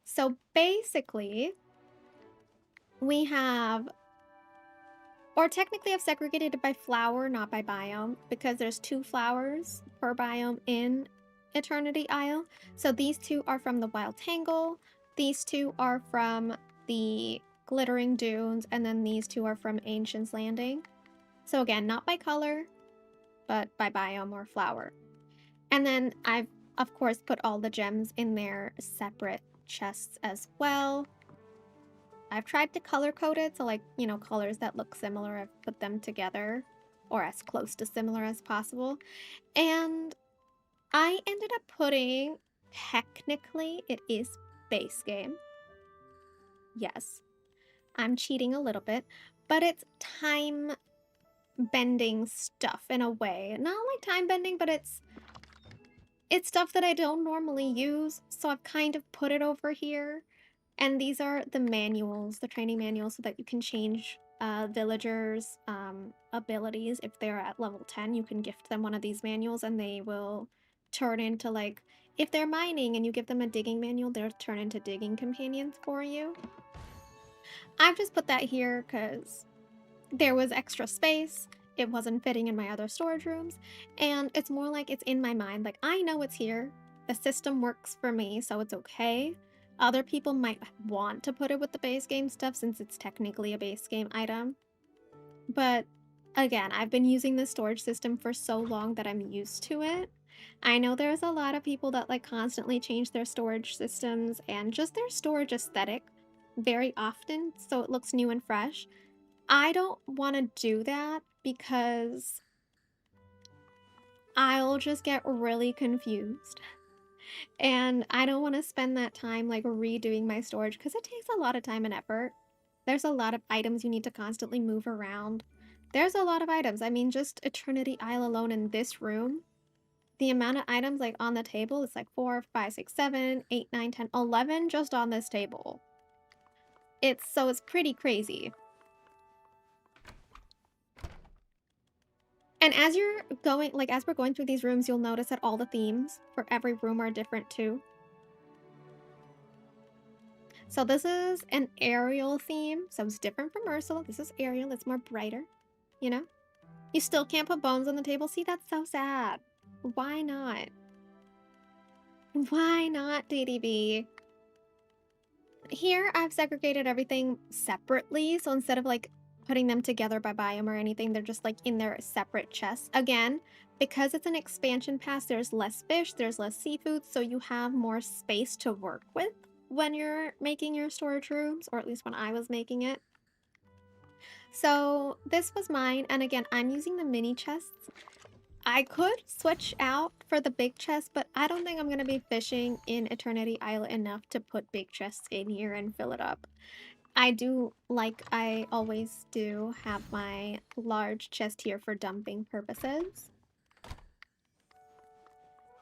So basically, we have, or technically I've segregated it by flower, not by biome, because there's 2 flowers per biome in Eternity Isle. So these 2 are from the Wild Tangle, these 2 are from the Glittering Dunes, and then these 2 are from Ancient's Landing. So again, not by color, but by biome or flower. And then I've, of course, put all the gems in their separate chests as well. I've tried to color code it, so like, you know, colors that look similar, I've put them together, or as close to similar as possible. And I ended up putting, technically, it is base game. Yes, I'm cheating a little bit, but it's time bending stuff in a way. Not like time bending, but it's stuff that I don't normally use, so I've kind of put it over here. And these are the manuals, the training manuals, so that you can change villagers' abilities. If they're at level 10, you can gift them one of these manuals and they will turn into, like, if they're mining and you give them a digging manual, they'll turn into digging companions for you. I've just put that here because there was extra space. It wasn't fitting in my other storage rooms, and it's more like it's in my mind. Like, I know it's here. The system works for me, so it's okay. Other people might want to put it with the base game stuff since it's technically a base game item. But again, I've been using this storage system for so long that I'm used to it. I know there's a lot of people that like constantly change their storage systems and just their storage aesthetic very often, so it looks new and fresh. I don't want to do that because I'll just get really confused. And I don't want to spend that time like redoing my storage because it takes a lot of time and effort. There's a lot of items you need to constantly move around. There's a lot of items. I mean, just Eternity Isle alone in this room, the amount of items like on the table is like 4, 5, 6, 7, 8, 9, 10, 11 just on this table. It's pretty crazy. And as you're going, like as we're going through these rooms, you'll notice that all the themes for every room are different too. So this is an Ariel theme, so it's different from Ursula. This is Ariel, it's more brighter, you know? You still can't put bones on the table. See, that's so sad. Why not? Why not, DDV? Here, I've segregated everything separately, so instead of like putting them together by biome or anything, they're just like in their separate chests. Again, because it's an expansion pass, there's less fish, there's less seafood, so you have more space to work with when you're making your storage rooms, or at least when I was making it. So this was mine, and again, I'm using the mini chests. I could switch out for the big chest, but I don't think I'm going to be fishing in Eternity Isle enough to put big chests in here and fill it up. I do, like I always do, have my large chest here for dumping purposes.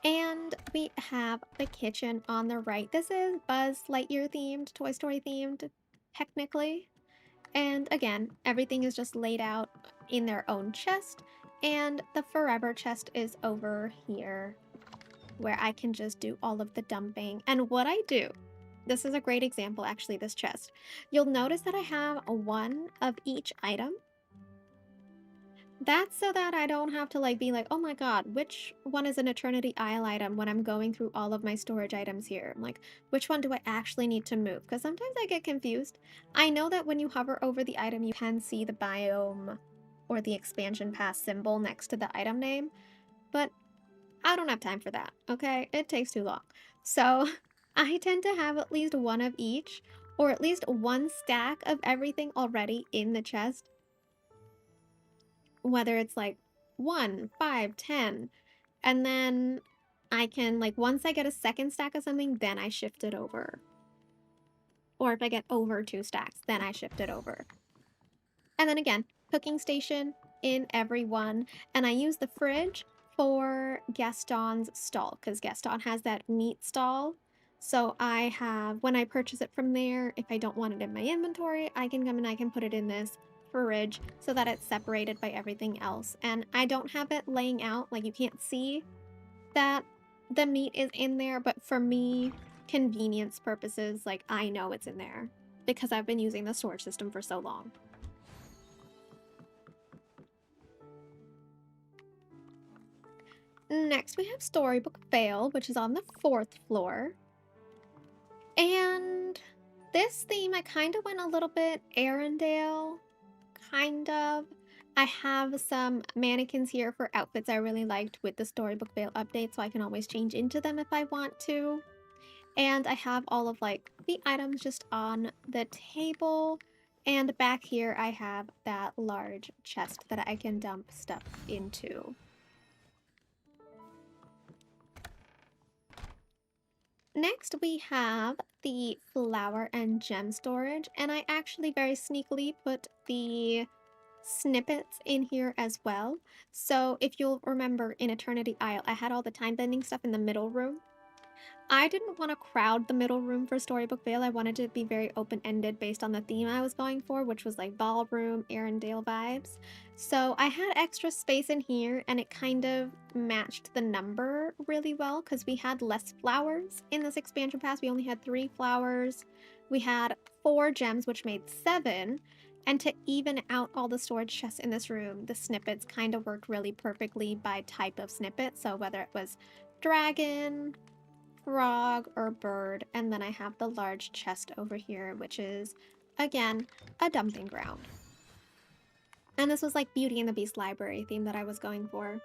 And we have the kitchen on the right. This is Buzz Lightyear themed, Toy Story themed, technically. And again, everything is just laid out in their own chest. And the forever chest is over here, where I can just do all of the dumping. And what I do, this is a great example actually, this chest. You'll notice that I have one of each item. That's so that I don't have to like be like, oh my god, which one is an Eternity Isle item when I'm going through all of my storage items here? I'm like, which one do I actually need to move? Because sometimes I get confused. I know that when you hover over the item, you can see the biome or the expansion pass symbol next to the item name, but I don't have time for that, okay? It takes too long. So I tend to have at least one of each, or at least one stack of everything already in the chest. Whether it's like 1, 5, 10, and then I can, like, once I get a second stack of something, then I shift it over. Or if I get over 2 stacks, then I shift it over. And then again, cooking station in every one. And I use the fridge for Gaston's stall because Gaston has that meat stall. So I have, when I purchase it from there, if I don't want it in my inventory, I can come and I can put it in this fridge so that it's separated by everything else. And I don't have it laying out, like you can't see that the meat is in there, but for me, convenience purposes, like I know it's in there because I've been using the storage system for so long. Next, we have Storybook Vale, which is on the 4th floor. And this theme, I kind of went a little bit Arendelle, kind of. I have some mannequins here for outfits I really liked with the Storybook Vale update, so I can always change into them if I want to. And I have all of like the items just on the table. And back here, I have that large chest that I can dump stuff into. Next, we have the flower and gem storage, and I actually very sneakily put the snippets in here as well. So if you'll remember in Eternity Isle, I had all the time bending stuff in the middle room. I didn't want to crowd the middle room for Storybook Vale. I wanted it to be very open-ended based on the theme I was going for, which was like ballroom, Arendelle vibes. So I had extra space in here and it kind of matched the number really well because we had less flowers in this expansion pass. We only had 3 flowers. We had 4 gems, which made 7. And to even out all the storage chests in this room, the snippets kind of worked really perfectly by type of snippet. So whether it was dragon, frog, or bird, and then I have the large chest over here, which is, again, a dumping ground. And this was like Beauty and the Beast library theme that I was going for.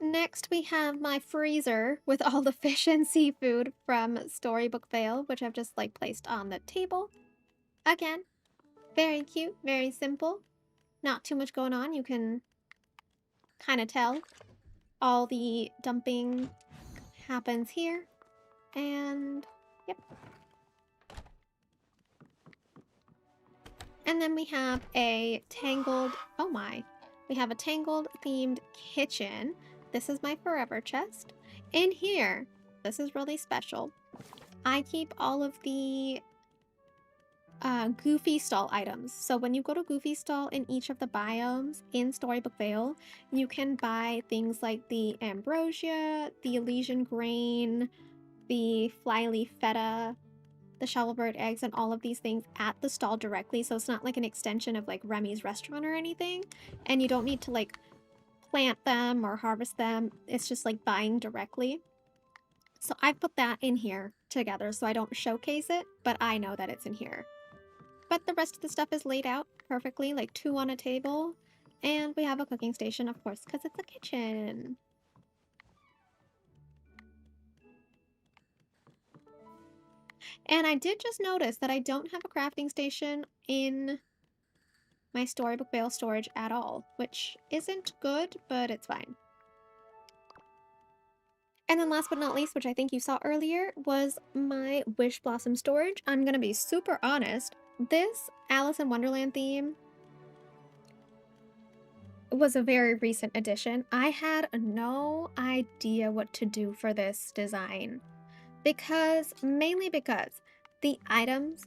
Next, we have my freezer with all the fish and seafood from Storybook Vale, which I've just like placed on the table. Again, very cute, very simple. Not too much going on. You can kind of tell. All the dumping happens here. And yep. And then we have a Tangled, oh my, we have a Tangled themed kitchen. This is my forever chest. In here, this is really special. I keep all of the Goofy Stall items. So when you go to Goofy Stall in each of the biomes in Storybook Vale, you can buy things like the Ambrosia, the Elysian Grain, the Flyleaf Feta, the Shovelbird eggs, and all of these things at the stall directly. So it's not like an extension of like Remy's restaurant or anything. And you don't need to like plant them or harvest them. It's just like buying directly. So I put that in here together so I don't showcase it, but I know that it's in here. But the rest of the stuff is laid out perfectly, like 2 on a table. And we have a cooking station, of course, because it's a kitchen. And I did just notice that I don't have a crafting station in my Storybook Vale storage at all, which isn't good, but it's fine. And then last but not least, which I think you saw earlier, was my Wish Blossom storage. I'm gonna be super honest. This Alice in Wonderland theme was a very recent addition. I had no idea what to do for this design. Mainly because the items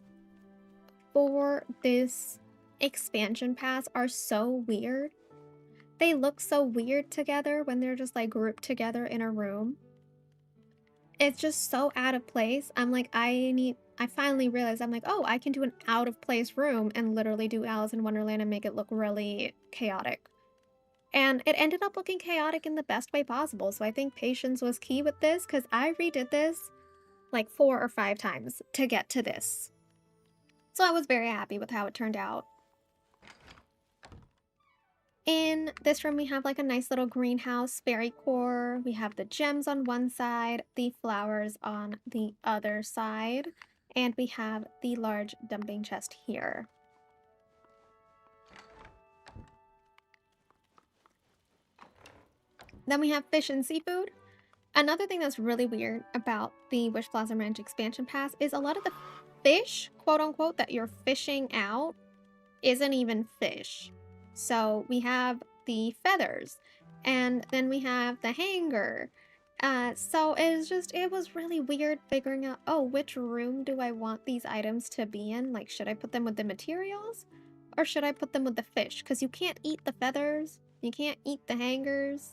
for this expansion pass are so weird. They look so weird together when they're just like grouped together in a room. It's just so out of place. I'm like, I finally realized, I'm like, oh, I can do an out of place room and literally do Alice in Wonderland and make it look really chaotic. And it ended up looking chaotic in the best way possible. So I think patience was key with this because I redid this like 4 or 5 times to get to this. So I was very happy with how it turned out. In this room, we have like a nice little greenhouse, fairy core. We have the gems on one side, the flowers on the other side, and we have the large dumping chest here. Then we have fish and seafood. Another thing that's really weird about the Wish Blossom Ranch expansion pass is a lot of the fish, quote unquote, that you're fishing out isn't even fish. So we have the feathers, and then we have the hanger. So it was really weird figuring out, oh, which room do I want these items to be in? Like, should I put them with the materials or should I put them with the fish? Because you can't eat the feathers, you can't eat the hangers,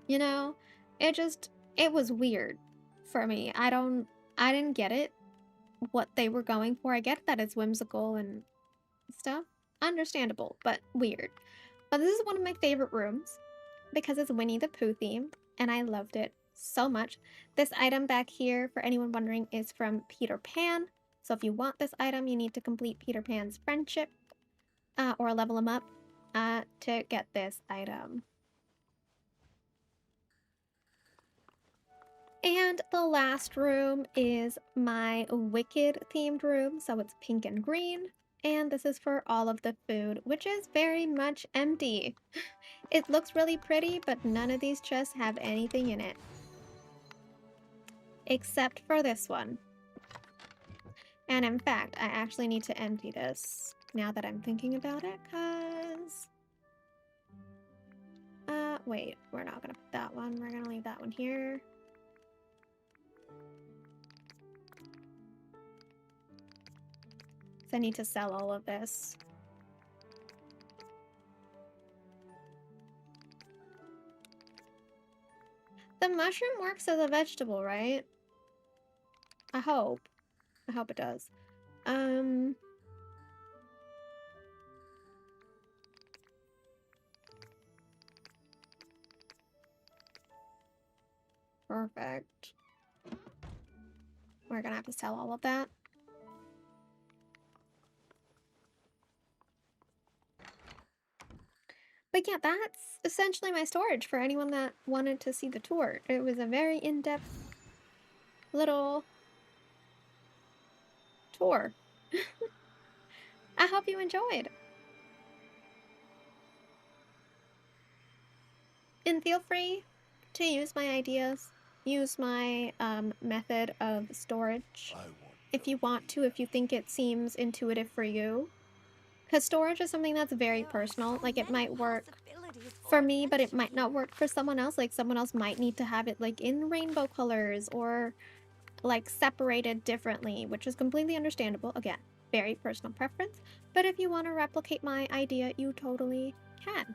you know? It was weird for me. I didn't get it, what they were going for. I get that it's whimsical and stuff. Understandable, but weird. But this is one of my favorite rooms because it's Winnie the Pooh themed, and I loved it so much. This item back here, for anyone wondering, is from Peter Pan. So if you want this item, you need to complete Peter Pan's friendship or level him up to get this item. And the last room is my Wicked themed room. So it's pink and green. And this is for all of the food, which is very much empty. It looks really pretty, but none of these chests have anything in it. Except for this one. And in fact, I actually need to empty this now that I'm thinking about it, because... wait, we're not gonna put that one. We're gonna leave that one here. So I need to sell all of this. The mushroom works as a vegetable, right? I hope. I hope it does. Perfect. We're gonna have to sell all of that. But yeah, that's essentially my storage for anyone that wanted to see the tour. It was a very in-depth little tour. I hope you enjoyed. And feel free to use my ideas, use my method of storage if you want to, if you think it seems intuitive for you. Because storage is something that's very personal. Like, it might work for me, but it might not work for someone else. Like, someone else might need to have it, like, in rainbow colors or, like, separated differently, which is completely understandable. Again, very personal preference. But if you want to replicate my idea, you totally can.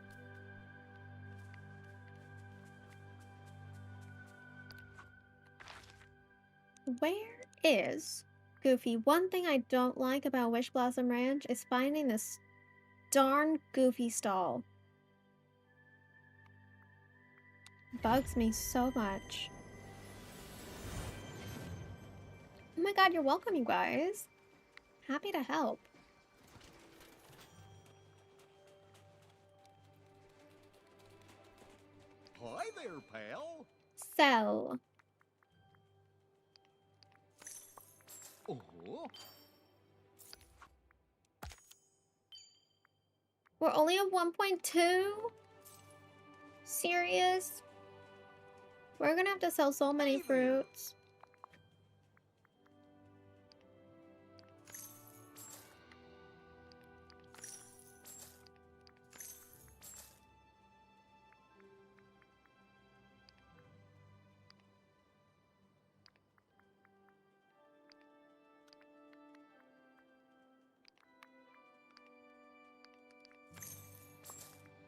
Where is Goofy? One thing I don't like about Wish Blossom Ranch is finding this darn Goofy stall. Bugs me so much. Oh my god, you're welcome, you guys. Happy to help. Hi there, pal. Sell. Oh. We're only at 1.2? Serious? We're gonna have to sell so many fruits.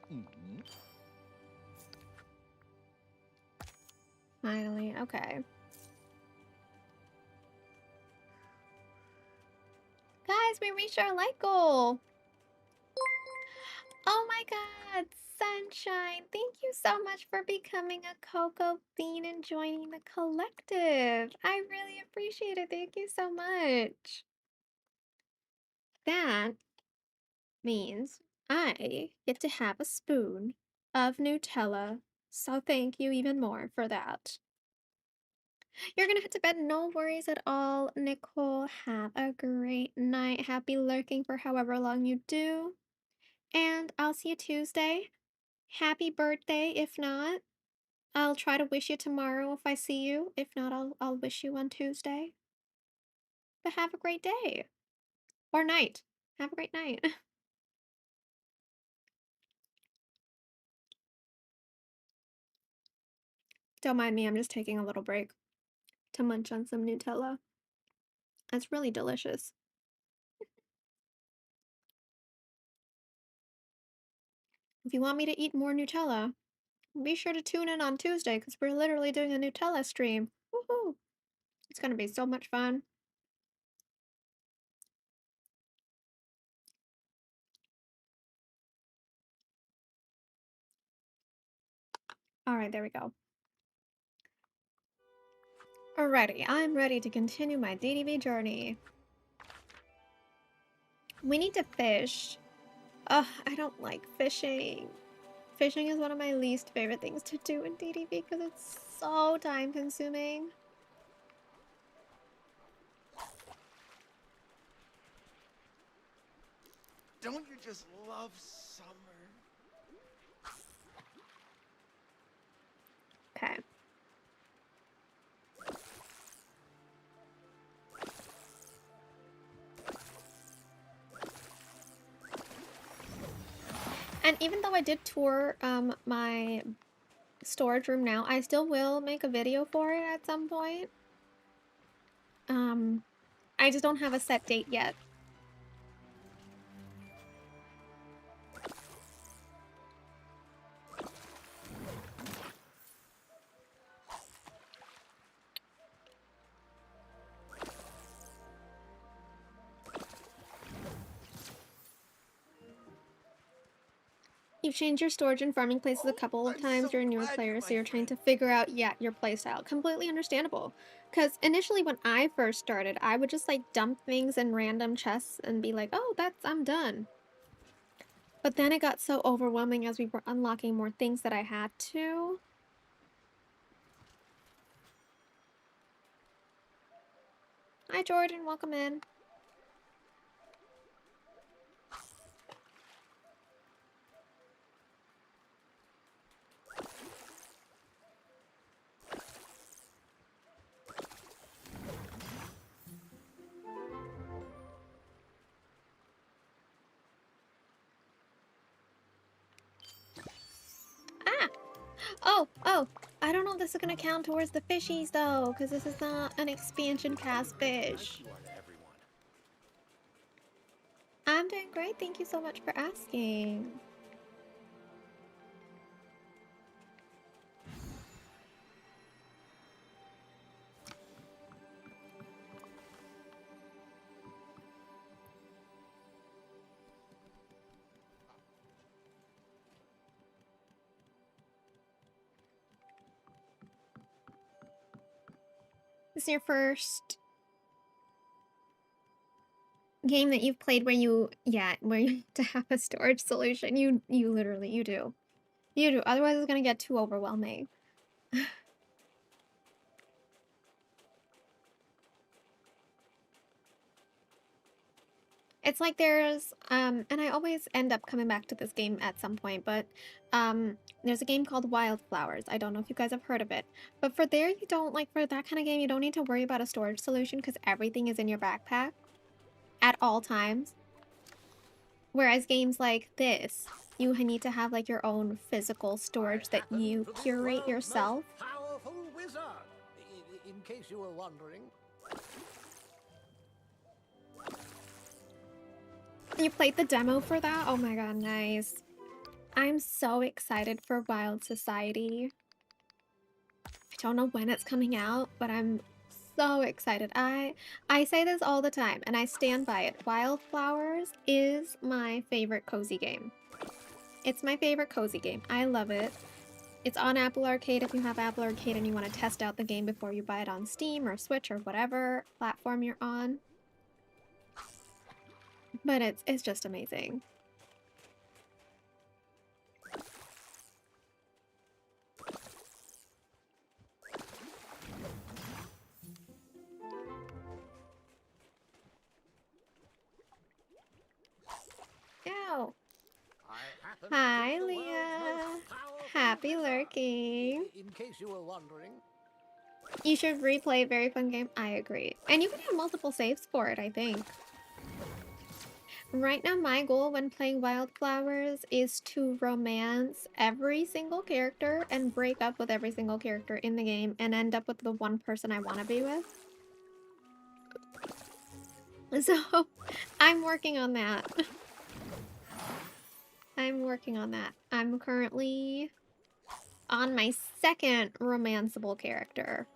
Mm-hmm. Finally, okay. Guys, we reached our light goal. Oh my god, Sunshine, thank you so much for becoming a Coco Bean and joining the collective. I really appreciate it. Thank you so much. That means I get to have a spoon of Nutella, so thank you even more for that. You're gonna head to bed, no worries at all, Nicole. Have a great night. Happy lurking for however long you do. And I'll see you Tuesday. Happy birthday, if not. I'll try to wish you tomorrow if I see you. If not, I'll wish you on Tuesday. But have a great day. Or night. Have a great night. Don't mind me, I'm just taking a little break to munch on some Nutella. It's really delicious. If you want me to eat more Nutella, be sure to tune in on Tuesday because we're literally doing a Nutella stream. Woohoo! It's gonna be so much fun. Alright, there we go. Alrighty, I'm ready to continue my DDV journey. We need to fish. Ugh, I don't like fishing. Fishing is one of my least favorite things to do in DDV because it's so time consuming. Don't you just love summer? Okay. And even though I did tour my storage room now, I still will make a video for it at some point. I just don't have a set date yet. You've changed your storage and farming places a couple of times. You're a newer player, so you're trying to figure out, your playstyle. Completely understandable. Because initially when I first started, I would just like dump things in random chests and be like, oh, I'm done. But then it got so overwhelming as we were unlocking more things that I had to. Hi, Jordan. Welcome in. Ah! Oh, I don't know if this is gonna count towards the fishies though, because this is not an expansion cast fish. I'm doing great, thank you so much for asking. This is your first game that you've played where you have to have a storage solution. You literally, you do. You do, otherwise it's gonna get too overwhelming. It's like there's, and I always end up coming back to this game at some point, but there's a game called Wildflowers. I don't know if you guys have heard of it, but for there, you don't, like, for that kind of game, you don't need to worry about a storage solution because everything is in your backpack at all times. Whereas games like this, you need to have, like, your own physical storage that you curate yourself. Powerful wizard, in case you were wondering. You played the demo for that? Oh my god, nice. I'm so excited for Wild Society. I don't know when it's coming out, but I'm so excited. I say this all the time, and I stand by it. Wildflowers is my favorite cozy game. It's my favorite cozy game. I love it. It's on Apple Arcade if you have Apple Arcade and you want to test out the game before you buy it on Steam or Switch or whatever platform you're on. But it's just amazing. Ew. I happen Hi, to be the world's Leah. most powerful Happy wizard. lurking. In case you were wondering. You should replay a very fun game. I agree. And you can have multiple saves for it, I think. Right now, my goal when playing Wildflowers is to romance every single character and break up with every single character in the game and end up with the one person I want to be with. So, I'm working on that. I'm working on that. I'm currently on my second romanceable character.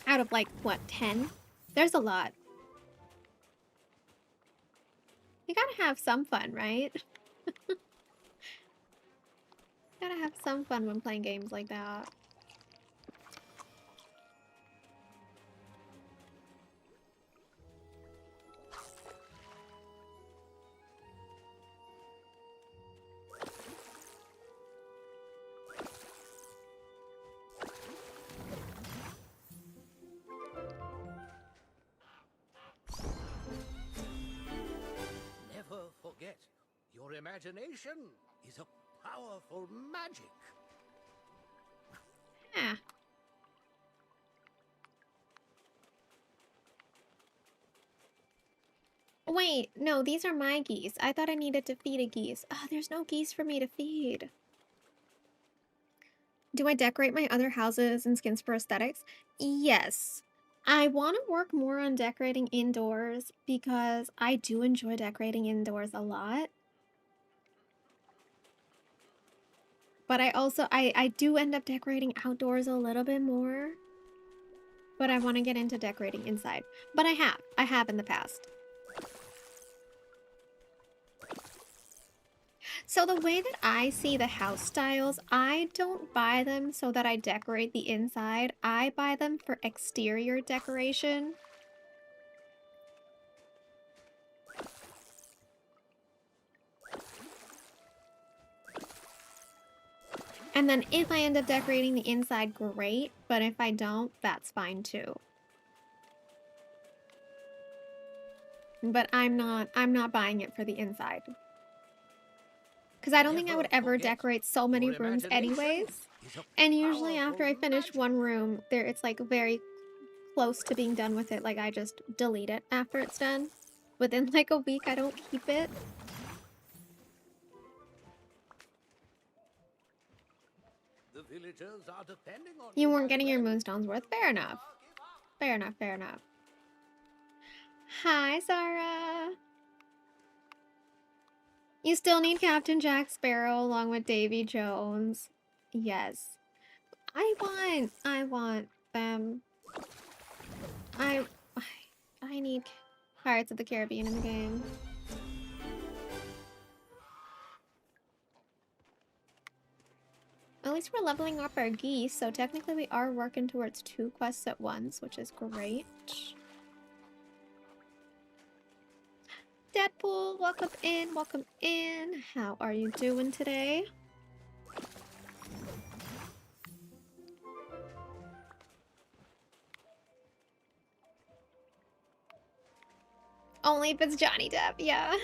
Out of like, what, 10? There's a lot. You gotta have some fun, right? Gotta have some fun when playing games like that. Never forget, your imagination is a powerful magic. Yeah. Wait, no, these are my geese. I thought I needed to feed a geese. Oh, there's no geese for me to feed. Do I decorate my other houses and skins for aesthetics? Yes. I want to work more on decorating indoors because I do enjoy decorating indoors a lot. But I do end up decorating outdoors a little bit more. But I want to get into decorating inside. But I have in the past. So the way that I see the house styles, I don't buy them so that I decorate the inside. I buy them for exterior decoration. And then if I end up decorating the inside, great. But if I don't, that's fine too. But I'm not buying it for the inside. Because I don't think I would ever decorate so many rooms anyways. And usually after I finish one room, it's like very close to being done with it. Like I just delete it after it's done. Within like a week, I don't keep it. The villagers are depending on You weren't getting your moonstones worth. Fair enough. Fair enough, fair enough. Hi, Zara. You still need Captain Jack Sparrow along with Davy Jones. Yes. I want them. I need Pirates of the Caribbean in the game. At least we're leveling up our geese, so technically we are working towards 2 quests at once, which is great. Deadpool, welcome in, welcome in. How are you doing today? Only if it's Johnny Depp, yeah.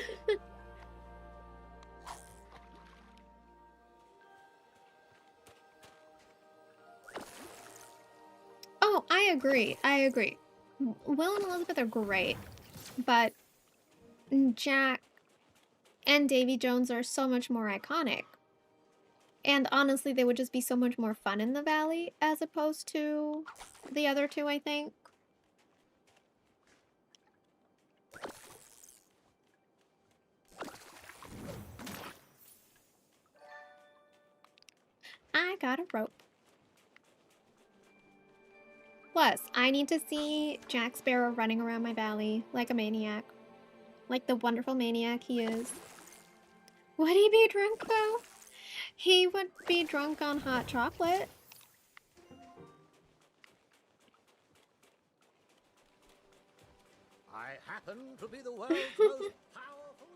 Oh, I agree. I agree. Will and Elizabeth are great, but Jack and Davy Jones are so much more iconic. And honestly, they would just be so much more fun in the valley as opposed to the other two, I think. I got a rope. Plus, I need to see Jack Sparrow running around my valley like a maniac. Like the wonderful maniac he is. Would he be drunk though? He would be drunk on hot chocolate. I happen to be the world's most powerful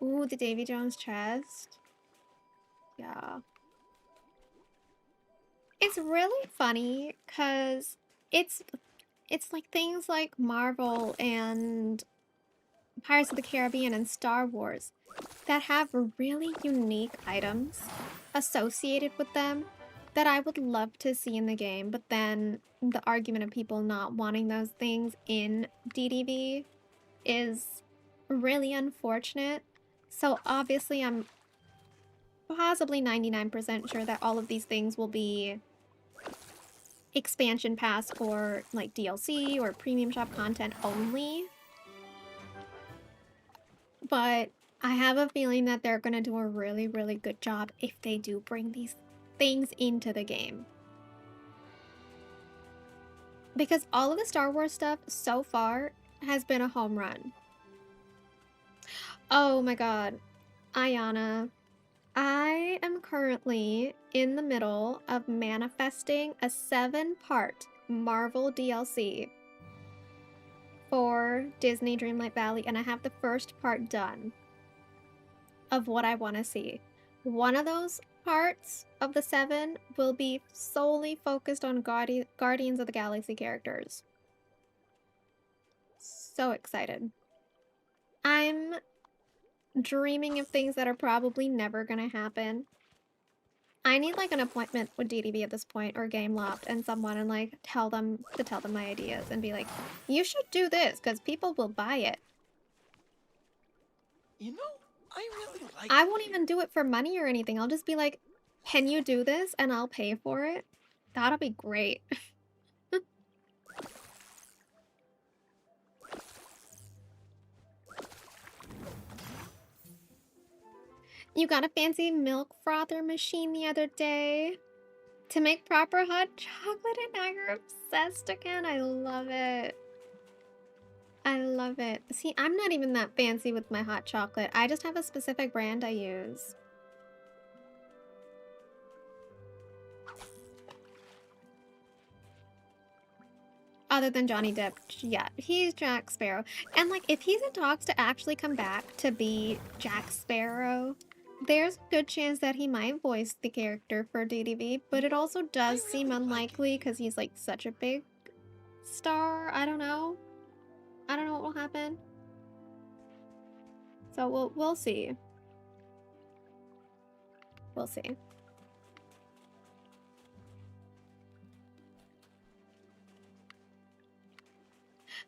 wizard. Ooh, the Davy Jones chest. Yeah. It's really funny because it's it's like things like Marvel and Pirates of the Caribbean and Star Wars that have really unique items associated with them that I would love to see in the game, but then the argument of people not wanting those things in DDV is really unfortunate. So obviously I'm possibly 99% sure that all of these things will be expansion pass or like DLC or premium shop content only. But I have a feeling that they're gonna do a really, really good job if they do bring these things into the game. Because all of the Star Wars stuff so far has been a home run. Oh my god, Ayana, I am currently in the middle of manifesting a 7-part Marvel DLC for Disney Dreamlight Valley, and I have the first part done of what I want to see. One of those parts of the 7 will be solely focused on Guardians of the Galaxy characters. So excited. I'm dreaming of things that are probably never gonna happen. I need like an appointment with DDV at this point, or gameloft, and someone, and like tell them my ideas and be like, you should do this because people will buy it. You know, I really like I it won't here. even do it for money or anything. I'll just be like, can you do this? And I'll pay for it. That'll be great. You got a fancy milk frother machine the other day to make proper hot chocolate, and now you're obsessed again. I love it. I love it. See, I'm not even that fancy with my hot chocolate. I just have a specific brand I use. Other than Johnny Depp, yeah, he's Jack Sparrow. And like, if he's in talks to actually come back to be Jack Sparrow, there's a good chance that he might voice the character for DDV, but it also does seem unlikely because he's like such a big star. I don't know. I don't know what will happen. So we'll see. We'll see.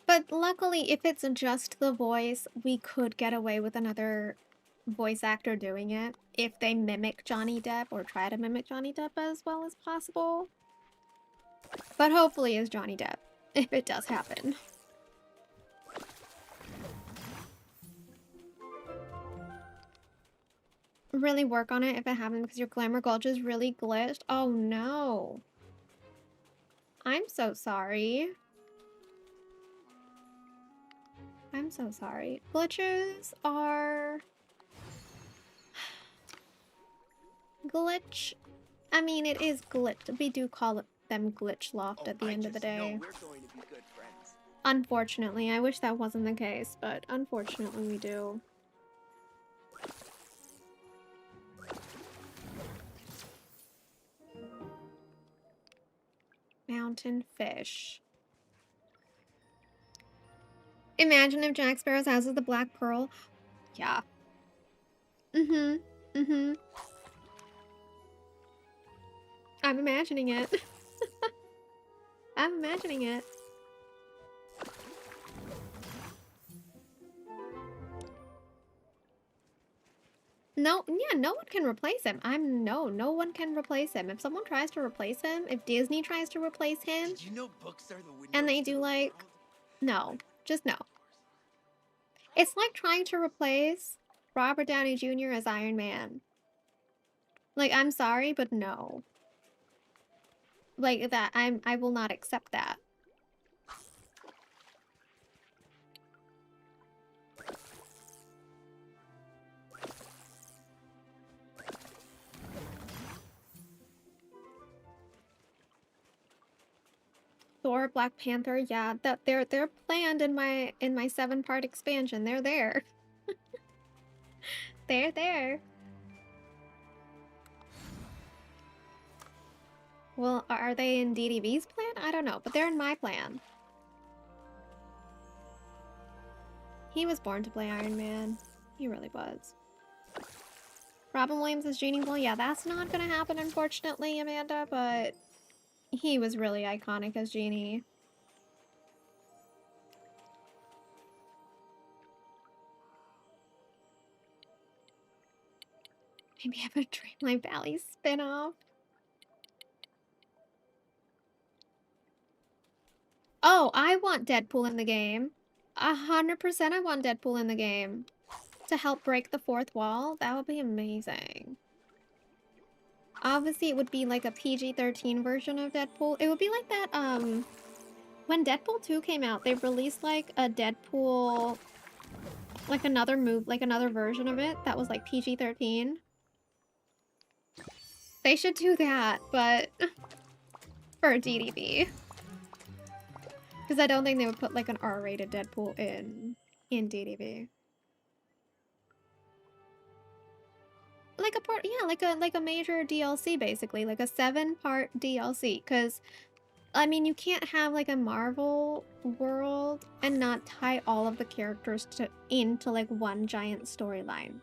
But luckily, if it's just the voice, we could get away with another voice actor doing it if they mimic Johnny Depp or try to mimic Johnny Depp as well as possible. But hopefully it's Johnny Depp, if it does happen. Really work on it if it happens because your Glamour Gulch is really glitched. Oh no. I'm so sorry. I'm so sorry. Glitches are... Glitch... I mean, it is glitched. We do call them glitch loft at the end of the day. We're going to be good friends. Unfortunately, I wish that wasn't the case, but unfortunately we do. Mountain fish. Imagine if Jack Sparrow's house is the Black Pearl. Yeah. Mm-hmm. I'm imagining it. I'm imagining it. No, yeah, no one can replace him. No one can replace him. If someone tries to replace him, if Disney tries to replace him, Did you know books are the windows and they to do the like, world? no, just no. It's like trying to replace Robert Downey Jr. as Iron Man. Like, I'm sorry, but no. Like that, I will not accept that. Thor, Black Panther, yeah, that they're planned in my 7-part expansion. They're there. They're there. Well, are they in DDV's plan? I don't know, but they're in my plan. He was born to play Iron Man. He really was. Robin Williams as Genie? Well, yeah, that's not gonna happen, unfortunately, Amanda, but he was really iconic as Genie. Maybe have a Dreamlight Valley spin-off. Oh, I want Deadpool in the game. 100% I want Deadpool in the game. To help break the fourth wall, that would be amazing. Obviously, it would be like a PG-13 version of Deadpool. It would be like that, when Deadpool 2 came out, they released like a Deadpool, like another version of it that was like PG-13. They should do that, but for DDV. Because I don't think they would put like an R-rated Deadpool in DDV. Like a part, yeah, like a major DLC basically, like a 7-part DLC. Because I mean, you can't have like a Marvel world and not tie all of the characters into like one giant storyline.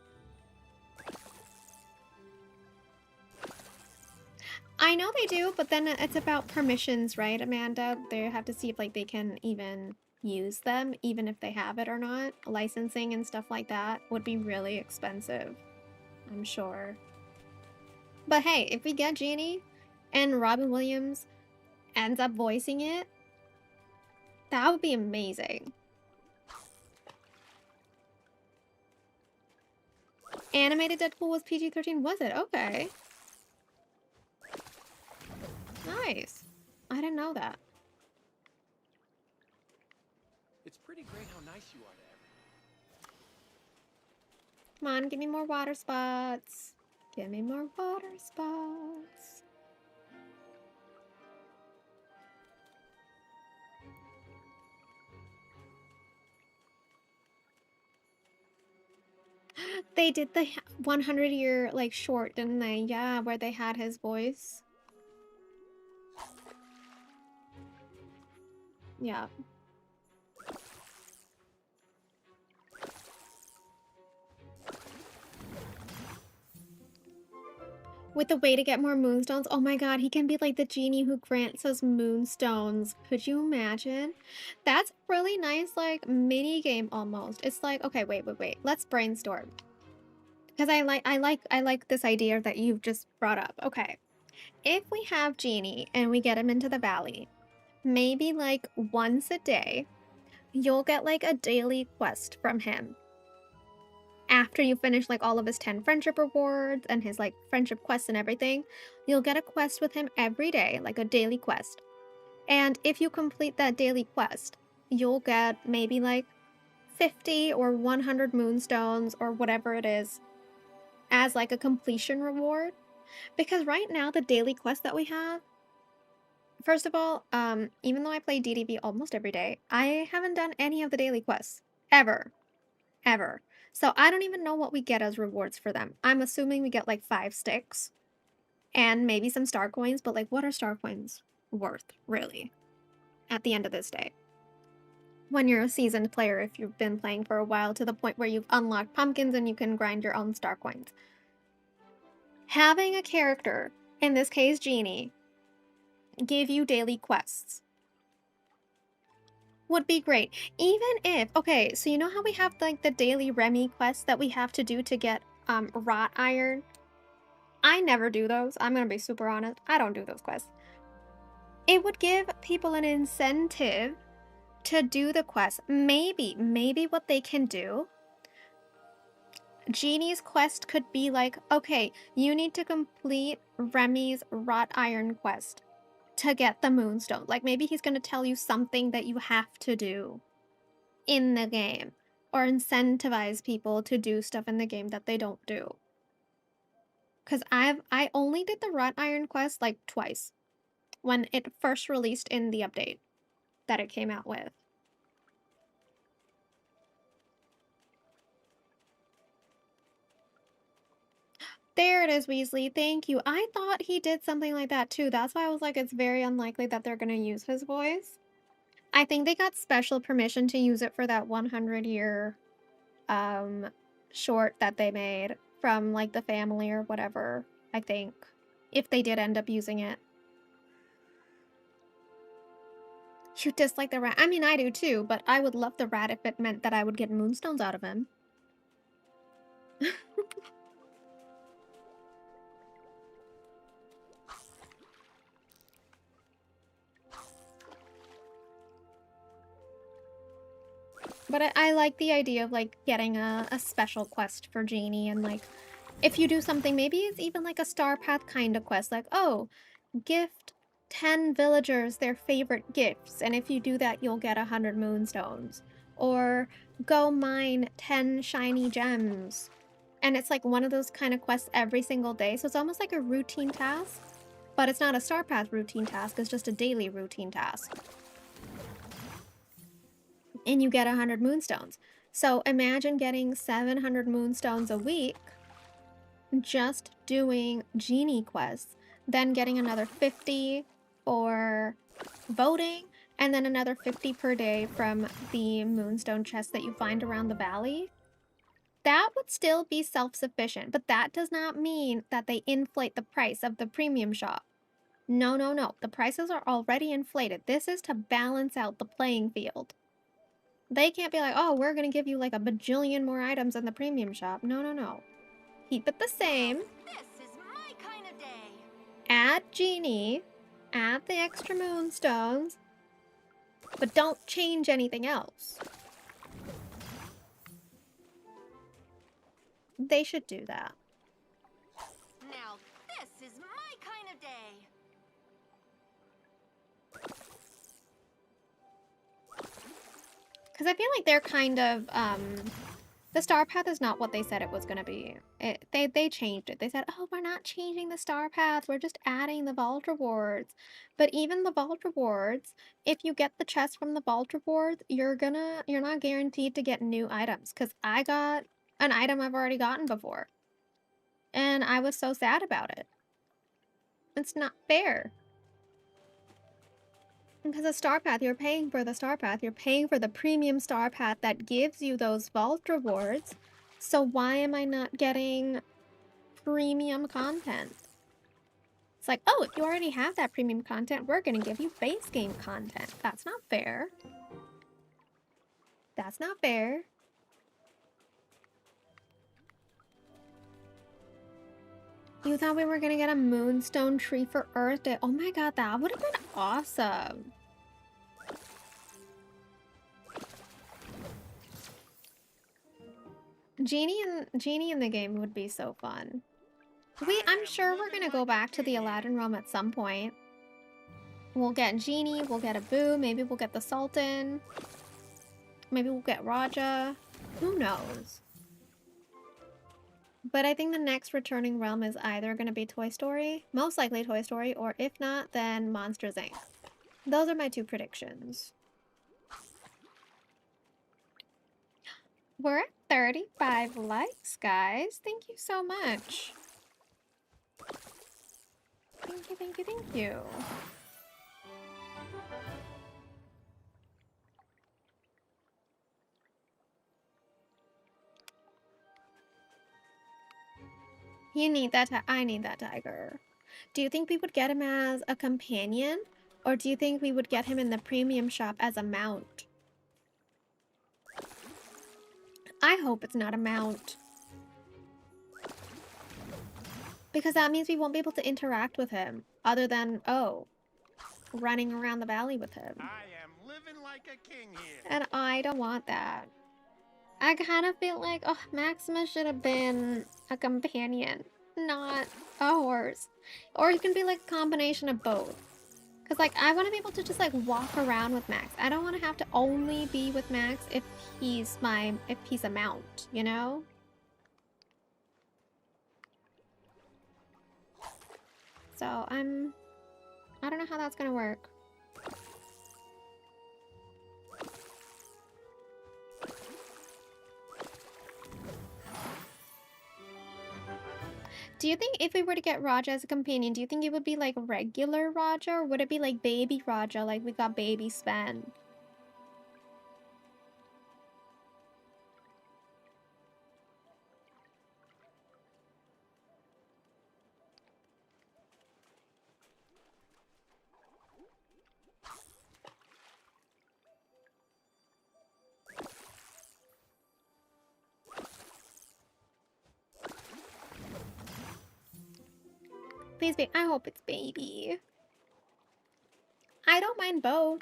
I know they do, but then it's about permissions, right, Amanda? They have to see if like they can even use them, even if they have it or not. Licensing and stuff like that would be really expensive, I'm sure. But hey, if we get Genie and Robin Williams ends up voicing it, that would be amazing. Animated Deadpool was PG-13, was it? Okay. Nice. I didn't know that. It's pretty great how nice you are to everyone. Come on, give me more water spots. Give me more water spots. They did the 100-year like short, didn't they? Yeah, where they had his voice. Yeah. With the way to get more moonstones, oh my god, he can be like the genie who grants us moonstones. Could you imagine? That's really nice, like mini game almost. It's like, okay, wait. Let's brainstorm. Because I like this idea that you've just brought up. Okay. If we have Genie and we get him into the valley, maybe like once a day, you'll get like a daily quest from him. After you finish like all of his 10 friendship rewards and his like friendship quests and everything, you'll get a quest with him every day, like a daily quest. And if you complete that daily quest, you'll get maybe like 50 or 100 moonstones or whatever it is as like a completion reward. Because right now the daily quest that we have, first of all, even though I play DDV almost every day, I haven't done any of the daily quests ever. So I don't even know what we get as rewards for them. I'm assuming we get like 5 sticks and maybe some star coins, but like what are star coins worth, really, at the end of this day? When you're a seasoned player, if you've been playing for a while to the point where you've unlocked pumpkins and you can grind your own star coins. Having a character, in this case Genie, give you daily quests would be great. Even if, okay, so you know how we have like the daily Remy quests that we have to do to get wrought iron? I never do those. I'm gonna be super honest. I don't do those quests. It would give people an incentive to do the quest. Maybe what they can do, Genie's quest could be like, okay, you need to complete Remy's wrought iron quest to get the moonstone. Like maybe he's going to tell you something that you have to do in the game or incentivize people to do stuff in the game that they don't do. Cuz I only did the wrought iron quest like twice when it first released in the update that it came out with. There it is, Weasley. Thank you. I thought he did something like that too. That's why I was like, it's very unlikely that they're gonna use his voice. I think they got special permission to use it for that 100-year short that they made from like the family or whatever, I think. If they did end up using it. You dislike the rat. I mean, I do too, but I would love the rat if it meant that I would get moonstones out of him. But I like the idea of like getting a special quest for Genie, and like if you do something, maybe it's even like a Star Path kind of quest, like, oh, gift 10 villagers their favorite gifts, and if you do that, you'll get 100 moonstones. Or go mine 10 shiny gems. And it's like one of those kind of quests every single day, so it's almost like a routine task, but it's not a Star Path routine task, it's just a daily routine task. And you get 100 moonstones. So imagine getting 700 moonstones a week just doing Genie quests, then getting another 50 for voting, and then another 50 per day from the moonstone chests that you find around the valley. That would still be self-sufficient, but that does not mean that they inflate the price of the premium shop. No, no, no. The prices are already inflated. This is to balance out the playing field. They can't be like, oh, we're going to give you like a bajillion more items in the premium shop. No, no, no. Keep it the same. This is my kind of day. Add Genie. Add the extra moonstones. But don't change anything else. They should do that. Now this is my kind of day. Because I feel like they're kind of, the Star Path is not what they said it was going to be. They changed it. They said, oh, we're not changing the Star Path. We're just adding the Vault Rewards. But even the Vault Rewards, if you get the chest from the Vault Rewards, you're not guaranteed to get new items. Because I got an item I've already gotten before. And I was so sad about it. It's not fair. Because a Star Path, you're paying for the Star Path. You're paying for the premium Star Path that gives you those Vault Rewards. So why am I not getting premium content? It's like, oh, if you already have that premium content, we're going to give you base game content. That's not fair. That's not fair. You thought we were going to get a moonstone tree for Earth Day. Oh my god, that would have been awesome. Genie in the game would be so fun. I'm sure we're gonna go back to the Aladdin realm at some point. We'll get Genie, we'll get Abu, maybe we'll get the Sultan. Maybe we'll get Raja. Who knows? But I think the next returning realm is either gonna be Toy Story, most likely Toy Story, or if not, then Monsters Inc. Those are my two predictions. We're at 35 likes, guys. Thank you so much. Thank you, thank you, thank you. You need that. I need that tiger. Do you think we would get him as a companion? Or do you think we would get him in the premium shop as a mount? I hope it's not a mount. Because that means we won't be able to interact with him. Other than, oh, running around the valley with him. I am living like a king here. And I don't want that. I kind of feel like, oh, Maximus should have been a companion, not a horse. Or it can be like a combination of both. Because, like, I want to be able to just, like, walk around with Max. I don't want to have to only be with Max if he's a mount, you know? So, I don't know how that's gonna work. Do you think if we were to get Raja as a companion, do you think it would be like regular Raja, or would it be like baby Raja, like we got baby Sven? Please be. I hope it's baby. I don't mind both.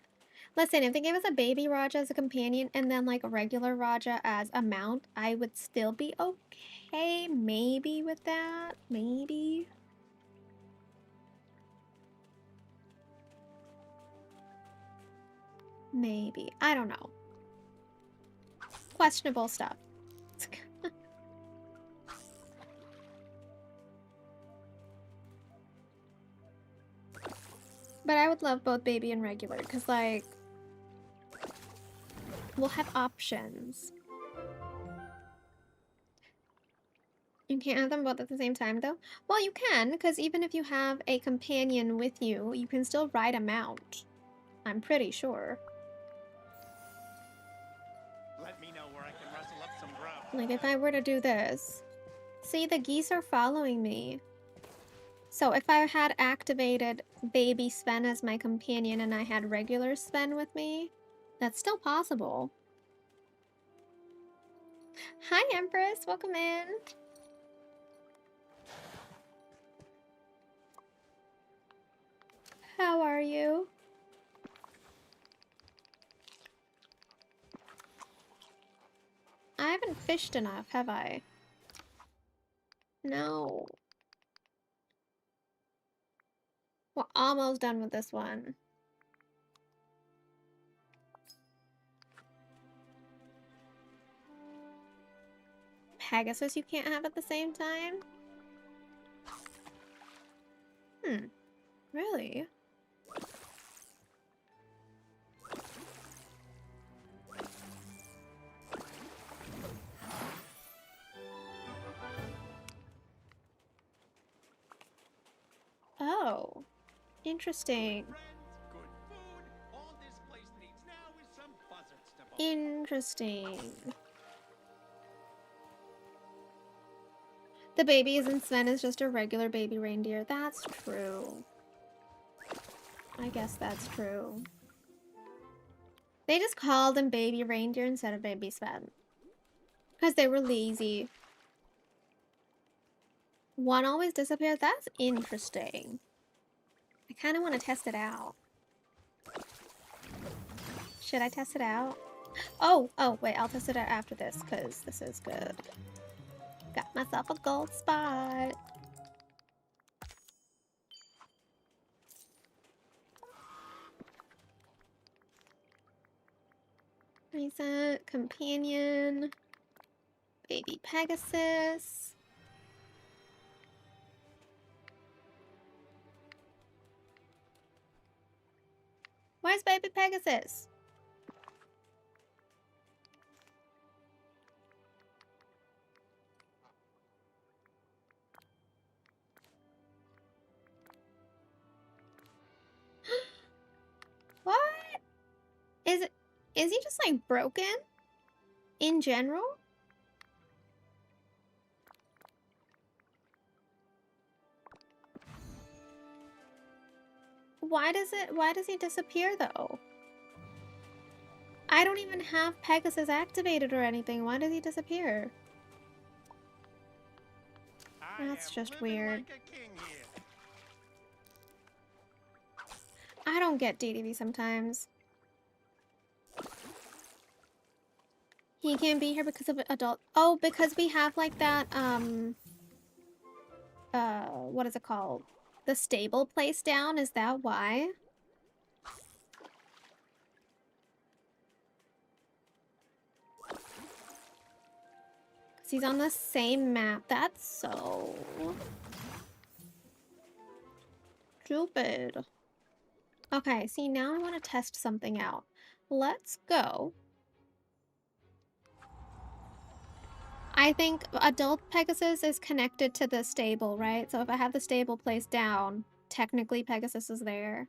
Listen, if they gave us a baby Raja as a companion and then like a regular Raja as a mount, I would still be okay. Maybe with that. Maybe. Maybe. I don't know. Questionable stuff. But I would love both baby and regular, because, like, we'll have options. You can't have them both at the same time, though? Well, you can, because even if you have a companion with you, you can still ride a mount. I'm pretty sure. Let me know where I can rustle up some grub. Like, if I were to do this... See, the geese are following me. So if I had activated baby Sven as my companion and I had regular Sven with me, that's still possible. Hi, Empress. Welcome in. How are you? I haven't fished enough, have I? No. We're almost done with this one. Pegasus you can't have at the same time? Really? Oh, interesting. Good food. All this place needs now is some buzzards to bone. Interesting. The baby isn't Sven, is just a regular baby reindeer. That's true. I guess that's true. They just called him baby reindeer instead of baby Sven. Because they were lazy. One always disappeared? That's interesting. I kind of want to test it out. Should I test it out? Oh, wait, I'll test it out after this, because this is good. Got myself a gold spot. Recent companion. Baby Pegasus. Where's baby Pegasus? What? Is he just like broken? In general? Why does he disappear though? I don't even have Pegasus activated or anything. Why does he disappear? That's just weird. Like a king here. I don't get DDV sometimes. He can't be here because of adult. Oh, because we have like that, what is it called? The stable place down, is that why? Because he's on the same map. That's so stupid. Okay, see, now I want to test something out. Let's go. I think adult Pegasus is connected to the stable, right? So if I have the stable placed down, technically Pegasus is there.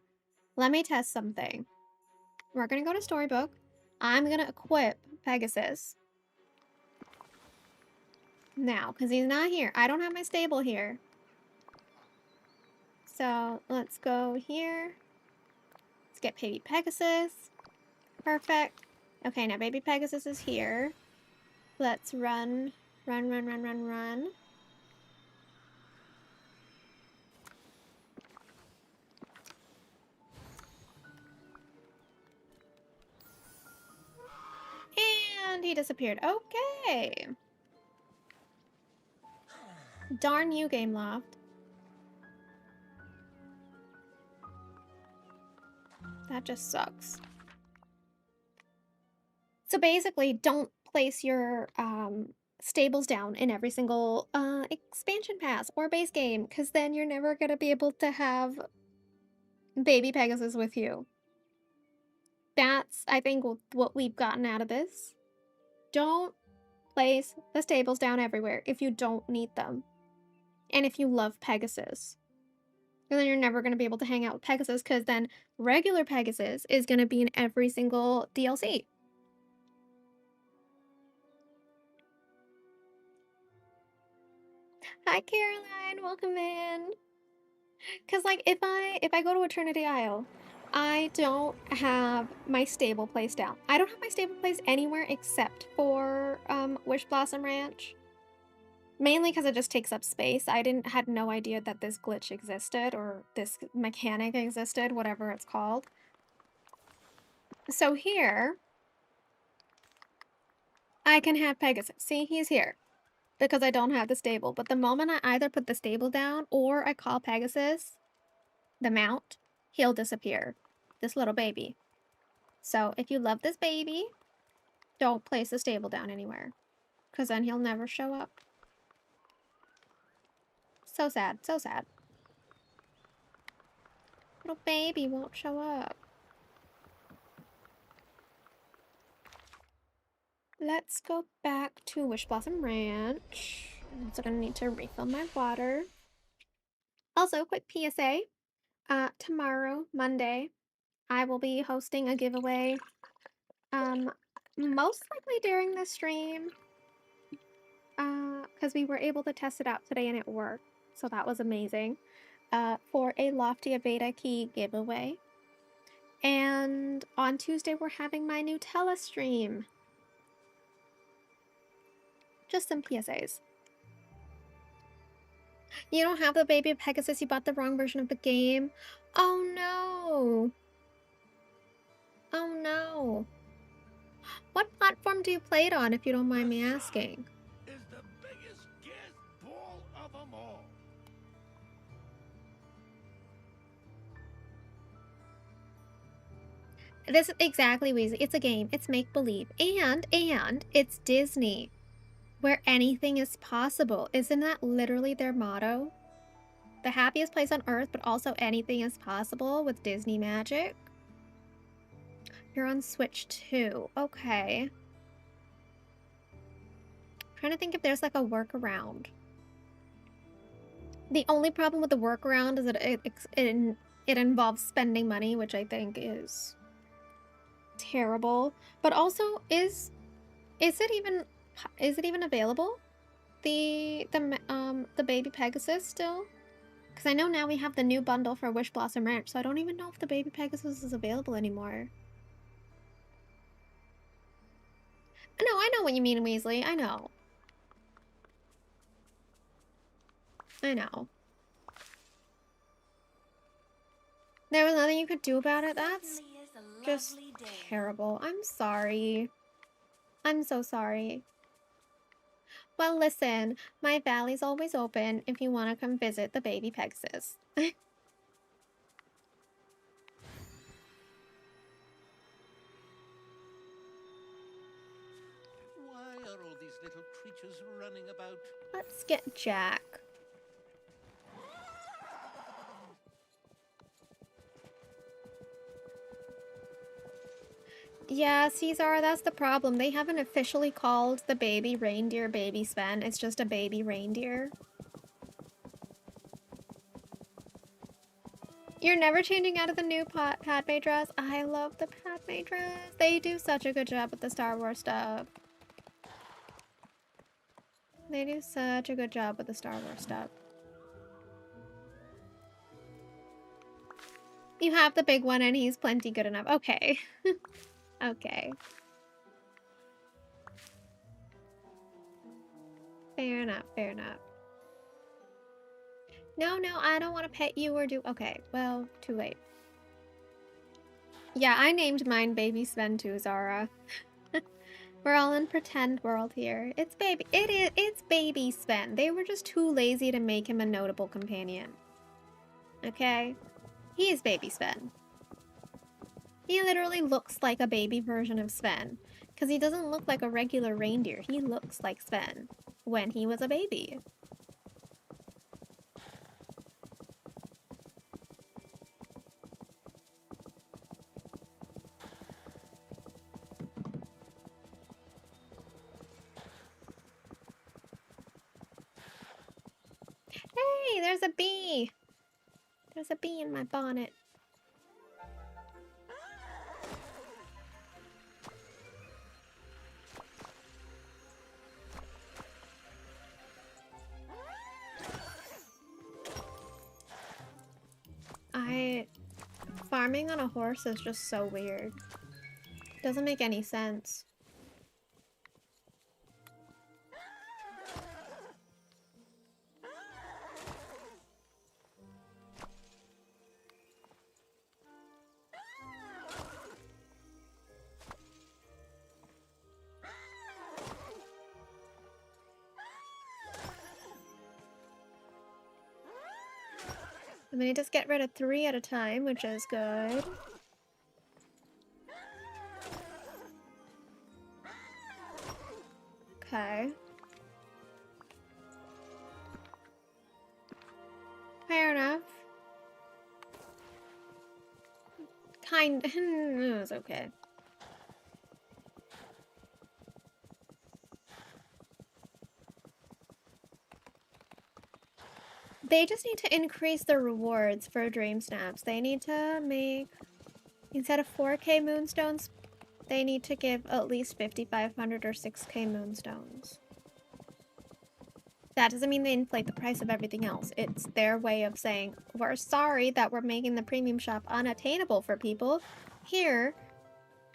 Let me test something. We're gonna go to Storybook. I'm gonna equip Pegasus. Now, because he's not here. I don't have my stable here. So let's go here. Let's get baby Pegasus. Perfect. Okay, now baby Pegasus is here. Let's run. Run, run, run, run, run. And he disappeared. Okay. Darn you, Gameloft. That just sucks. So basically, don't place your stables down in every single expansion pass or base game, because then you're never going to be able to have baby Pegasus with you. That's, I think, what we've gotten out of this. Don't place the stables down everywhere if you don't need them. And if you love Pegasus. And then you're never going to be able to hang out with Pegasus, because then regular Pegasus is going to be in every single DLC. Hi Caroline, welcome in. Cause like if I go to Eternity Isle, I don't have my stable placed down. I don't have my stable placed anywhere except for Wish Blossom Ranch. Mainly because it just takes up space. I had no idea that this glitch existed, or this mechanic existed, whatever it's called. So here, I can have Pegasus. See, he's here. Because I don't have the stable. But the moment I either put the stable down or I call Pegasus, the mount, he'll disappear. This little baby. So if you love this baby, don't place the stable down anywhere. Because then he'll never show up. So sad, so sad. Little baby won't show up. Let's go back to Wish Blossom Ranch. I'm also gonna need to refill my water. Also, quick PSA. Tomorrow, Monday, I will be hosting a giveaway. Most likely during the stream. Because we were able to test it out today and it worked. So that was amazing. For a Loftia Beta Key giveaway. And on Tuesday, we're having my Nutella stream. Just some PSAs. You don't have the baby Pegasus, you bought the wrong version of the game. Oh no. Oh no. What platform do you play it on, if you don't mind me asking? Is the biggest gas ball of them all. This is exactly Weezy. It's a game. It's make-believe. And it's Disney, where anything is possible. Isn't that literally their motto? The happiest place on earth, but also anything is possible with Disney magic. You're on Switch too. Okay. Trying to think if there's like a workaround. The only problem with the workaround is that it involves spending money, which I think is terrible. But also, is it even available? The baby Pegasus still? Because I know now we have the new bundle for Wish Blossom Ranch, so I don't even know if the baby Pegasus is available anymore. No, I know what you mean, Weasley. I know. I know. There was nothing you could do about it? That's just terrible. I'm sorry. I'm so sorry. Well, listen, my valley's always open if you want to come visit the baby Pegasus. Why are all these little creatures running about? Let's get Jack. Yeah, Caesar, that's the problem. They haven't officially called the baby reindeer baby Sven. It's just a baby reindeer. You're never changing out of the new Padme dress? I love the Padme dress. They do such a good job with the Star Wars stuff. They do such a good job with the Star Wars stuff. You have the big one and he's plenty good enough. Okay. Okay. Fair enough, fair enough. No, I don't want to pet you or do... Okay, well, too late. Yeah, I named mine Baby Sven too, Zara. We're all in pretend world here. It's Baby Sven. They were just too lazy to make him a notable companion. Okay? He is Baby Sven. He literally looks like a baby version of Sven. Because he doesn't look like a regular reindeer. He looks like Sven when he was a baby. Hey, there's a bee! There's a bee in my bonnet. Farming on a horse is just so weird. Doesn't make any sense. I mean, I just get rid of 3 at a time, which is good. Okay. Fair enough. It was okay. They just need to increase the rewards for Dream Snaps. They need to make, instead of 4K moonstones, they need to give at least 5,500 or 6K moonstones. That doesn't mean they inflate the price of everything else. It's their way of saying, we're sorry that we're making the premium shop unattainable for people. Here,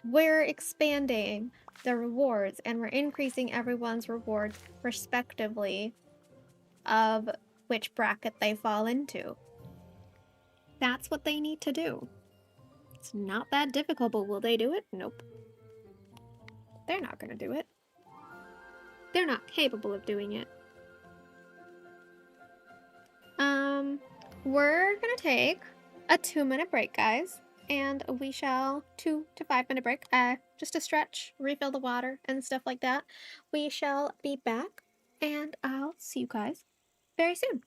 we're expanding the rewards and we're increasing everyone's rewards respectively of which bracket they fall into. That's what they need to do. It's not that difficult, but will they do it? Nope. They're not gonna do it. They're not capable of doing it. We're gonna take a 2-minute break, guys, and we shall 2 to 5 minute break, just to stretch, refill the water, and stuff like that. We shall be back, and I'll see you guys very soon.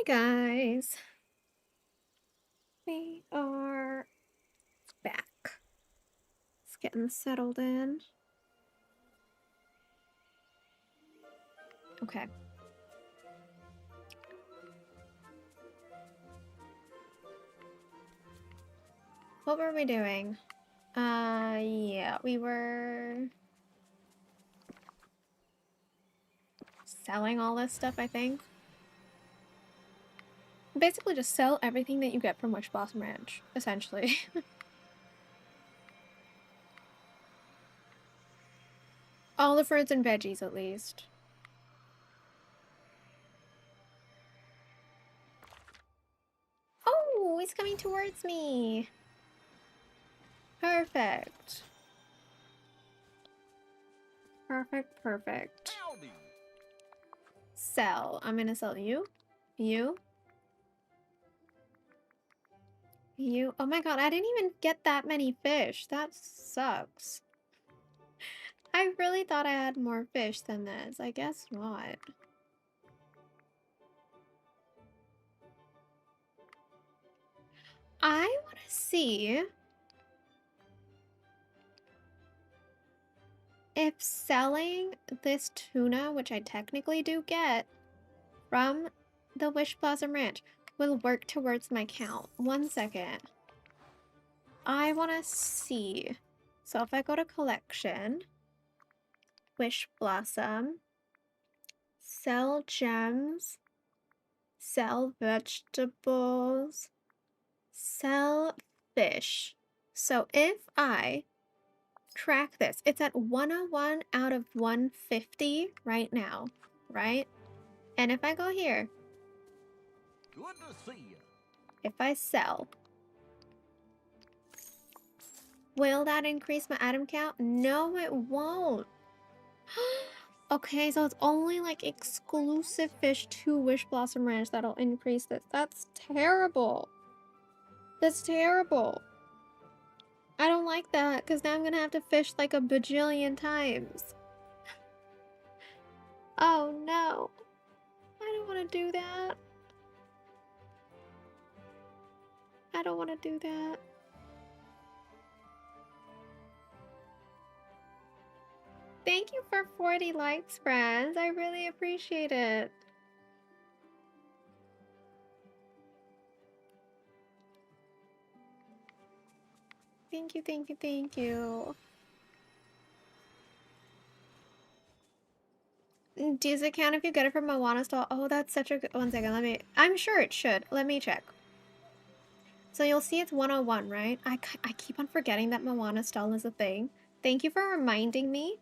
guys. We are back. It's getting settled in. Okay. What were we doing? Yeah, we were selling all this stuff, I think. Basically just sell everything that you get from Wish Blossom Ranch, essentially. All the fruits and veggies, at least. Oh, he's coming towards me. Perfect. Perfect, perfect. Howdy. Sell. I'm gonna sell you. You. You. Oh my god, I didn't even get that many fish. That sucks. I really thought I had more fish than this. I guess not. I want to see if selling this tuna, which I technically do get from the Wish Blossom Ranch, will work towards my count. 1 second. I want to see. So if I go to collection, Wish Blossom, sell gems, sell vegetables, sell fish. So if I track this, it's at 101 out of 150 right now, right? And if I go here, Good to see you. if I sell, will that increase my item count? No, it won't. Okay, so it's only like exclusive fish to Wish Blossom Ranch that'll increase this. That's terrible. That's terrible. I don't like that because now I'm gonna have to fish like a bajillion times. Oh no. I don't want to do that. I don't want to do that. Thank you for 40 likes, friends. I really appreciate it. Thank you, thank you, thank you. Does it count if you get it from Moana stall? Oh, that's such a good... 1 second, I'm sure it should. Let me check. So you'll see it's 101, right? I keep on forgetting that Moana stall is a thing. Thank you for reminding me.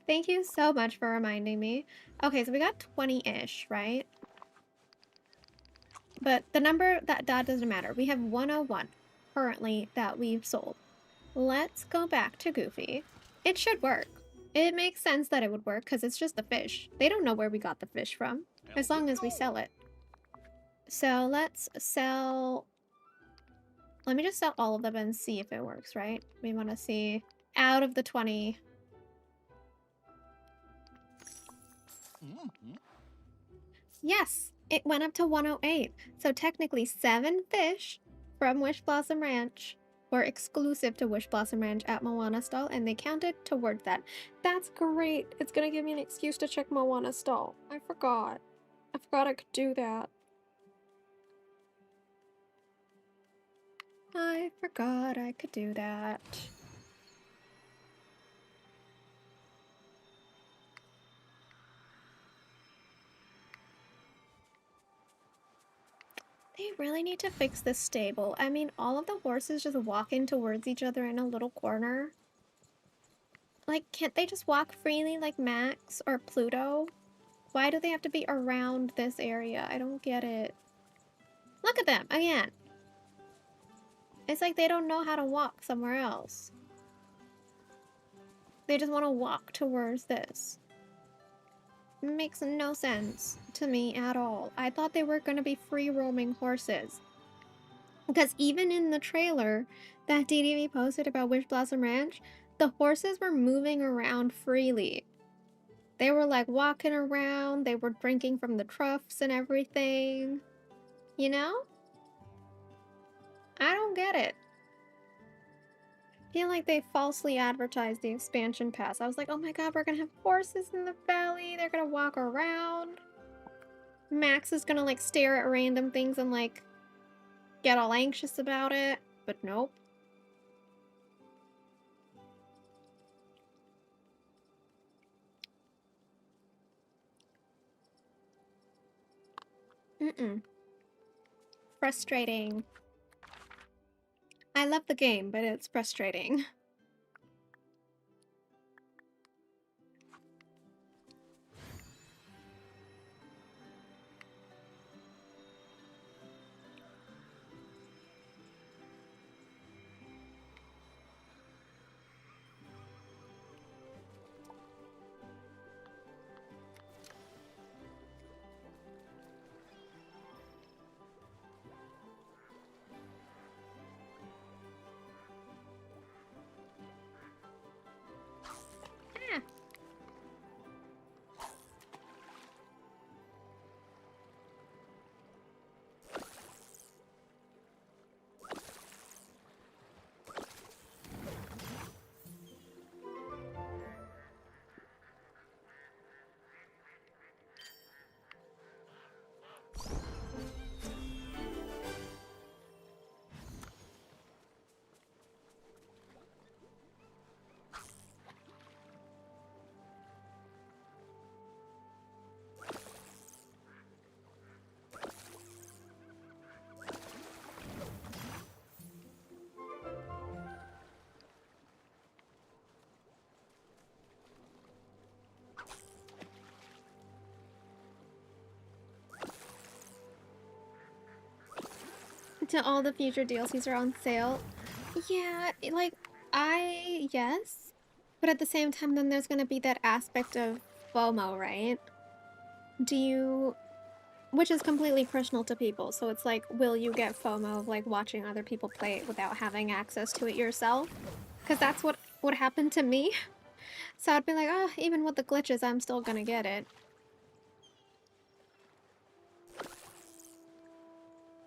Thank you so much for reminding me. Okay, so we got 20-ish, right? But the number, that doesn't matter. We have 101 currently that we've sold. Let's go back to Goofy. It should work. It makes sense that it would work because it's just the fish. They don't know where we got the fish from, as long as we sell it. So let's sell... Let me just sell all of them and see if it works, right? We want to see out of the 20... Yes, it went up to 108. So technically 7 fish from Wish Blossom Ranch were exclusive to Wish Blossom Ranch at Moana stall, and they counted towards that. That's great. It's gonna give me an excuse to check Moana stall. I forgot. I forgot I could do that. I forgot I could do that. They really need to fix this stable. I mean, all of the horses just walking towards each other in a little corner. Like, can't they just walk freely like Max or Pluto? Why do they have to be around this area? I don't get it. Look at them, again. It's like they don't know how to walk somewhere else. They just want to walk towards this. Makes no sense to me at all. I thought they were going to be free-roaming horses. Because even in the trailer that DDV posted about Wish Blossom Ranch, the horses were moving around freely. They were like walking around, they were drinking from the troughs and everything. You know? I don't get it. I feel like they falsely advertised the expansion pass. I was like, oh my god, we're gonna have horses in the valley. They're gonna walk around. Max is gonna like stare at random things and like get all anxious about it. But nope. Frustrating. I love the game, but it's frustrating. Ah. To all the future DLCs are on sale. Yeah, like, yes. But at the same time, then there's gonna be that aspect of FOMO, right? Which is completely personal to people, so it's like, will you get FOMO of like watching other people play it without having access to it yourself? Because that's what would happen to me. So I'd be like, oh, even with the glitches, I'm still gonna get it.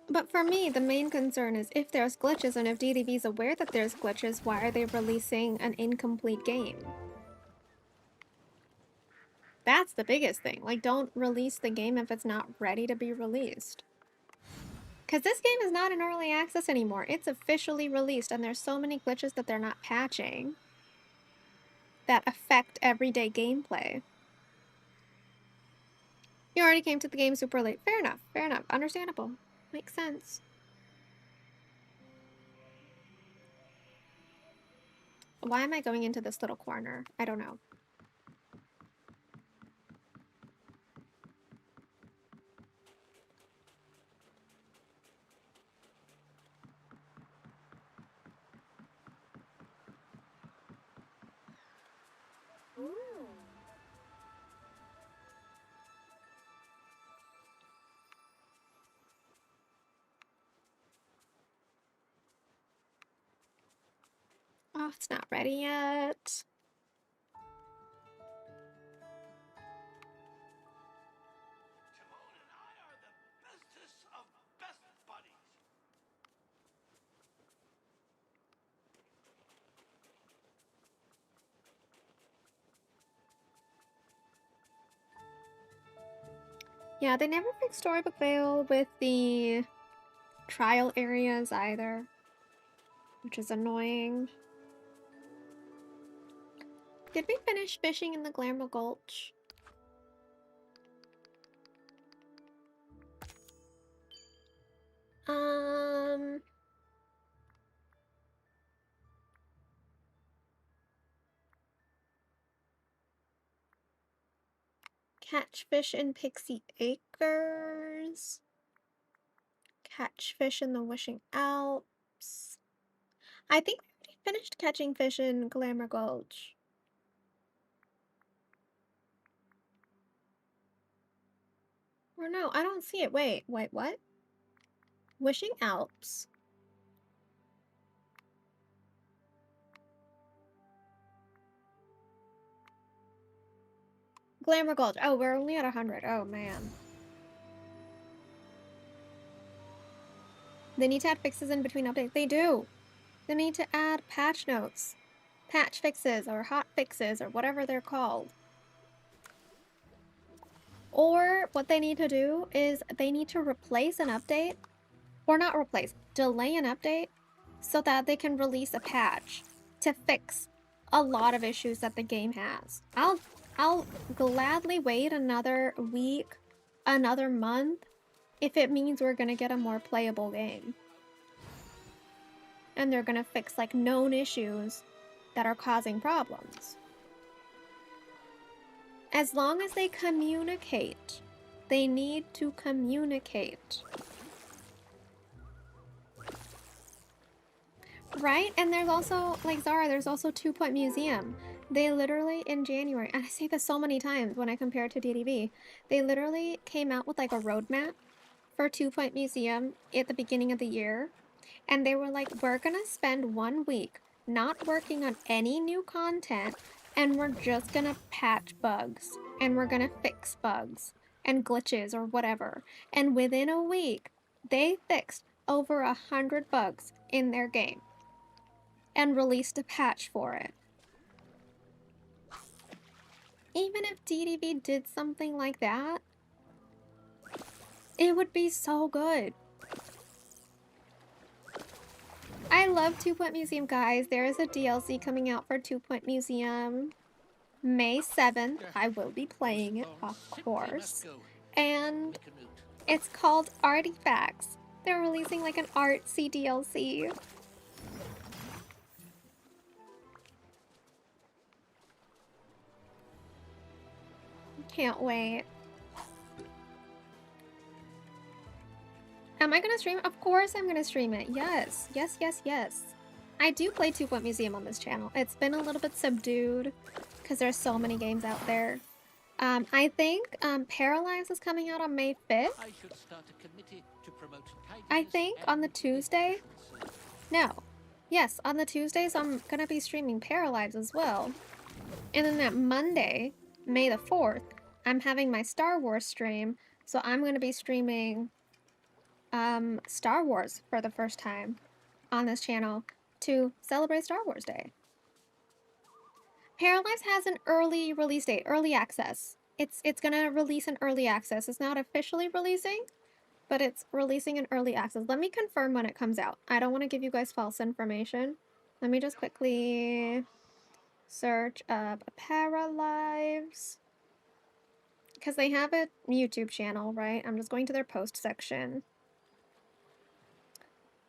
But for me, the main concern is if there's glitches and if DDV's aware that there's glitches, why are they releasing an incomplete game? That's the biggest thing. Like, don't release the game if it's not ready to be released. Because this game is not in early access anymore. It's officially released, and there's so many glitches that they're not patching that affect everyday gameplay. You already came to the game super late. Fair enough. Fair enough. Understandable. Makes sense. Why am I going into this little corner? I don't know. Oh, it's not ready yet. Timon and I are the bestest of best buddies. Yeah, they never fixed Storybook Vale with the trial areas either, which is annoying. Did we finish fishing in the Glamour Gulch? Catch fish in Pixie Acres. Catch fish in the Wishing Alps. I think we already finished catching fish in Glamour Gulch. Or no, I don't see it. Wait, what? Wishing Alps. Glamour Gulch. Oh, we're only at 100. Oh, man. They need to add fixes in between updates. They do. They need to add patch notes, patch fixes, or hot fixes, or whatever they're called. Or what they need to do is they need to replace an update, or not replace, delay an update so that they can release a patch to fix a lot of issues that the game has. I'll gladly wait another week, another month, if it means we're gonna get a more playable game. And they're gonna fix like known issues that are causing problems. As long as they communicate, they need to communicate. Right? And there's also, like Zara, there's also 2 Point Museum. They literally, in January, and I say this so many times when I compare it to DDV, they literally came out with like a roadmap for 2 Point Museum at the beginning of the year. And they were like, we're gonna spend 1 week not working on any new content, and we're just gonna patch bugs, and we're gonna fix bugs and glitches or whatever. And within a week, they fixed over 100 bugs in their game and released a patch for it. Even if DDV did something like that, it would be so good. I love 2 Point Museum, guys. There is a DLC coming out for 2 Point Museum May 7th. I will be playing it, of course. And it's called Artifacts. They're releasing like an artsy DLC. Can't wait. Am I gonna stream? Of course I'm gonna stream it. Yes. Yes, yes, yes. I do play 2 Point Museum on this channel. It's been a little bit subdued because there's so many games out there. I think Paralyze is coming out on May 5th. I think on the Tuesday. No. Yes, on the Tuesdays I'm gonna be streaming Paralyze as well. And then that Monday, May the 4th, I'm having my Star Wars stream. So I'm gonna be streaming Star Wars for the first time on this channel to celebrate Star Wars Day. Paralyze has an early release date, early access. It's gonna release in early access. It's not officially releasing, but it's releasing in early access. Let me confirm when it comes out. I don't want to give you guys false information. Let me just quickly search up Paralyze, because they have a YouTube channel, right? I'm just going to their post section.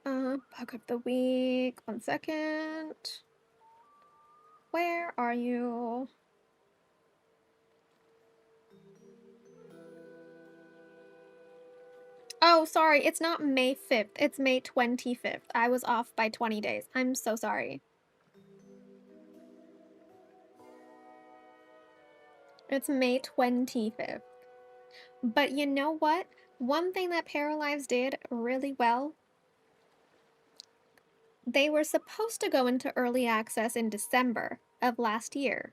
Bug of the week. 1 second. Where are you? Oh, sorry. It's not May 5th. It's May 25th. I was off by 20 days. I'm so sorry. It's May 25th. But you know what? One thing that Paralyze did really well, they were supposed to go into early access in December of last year.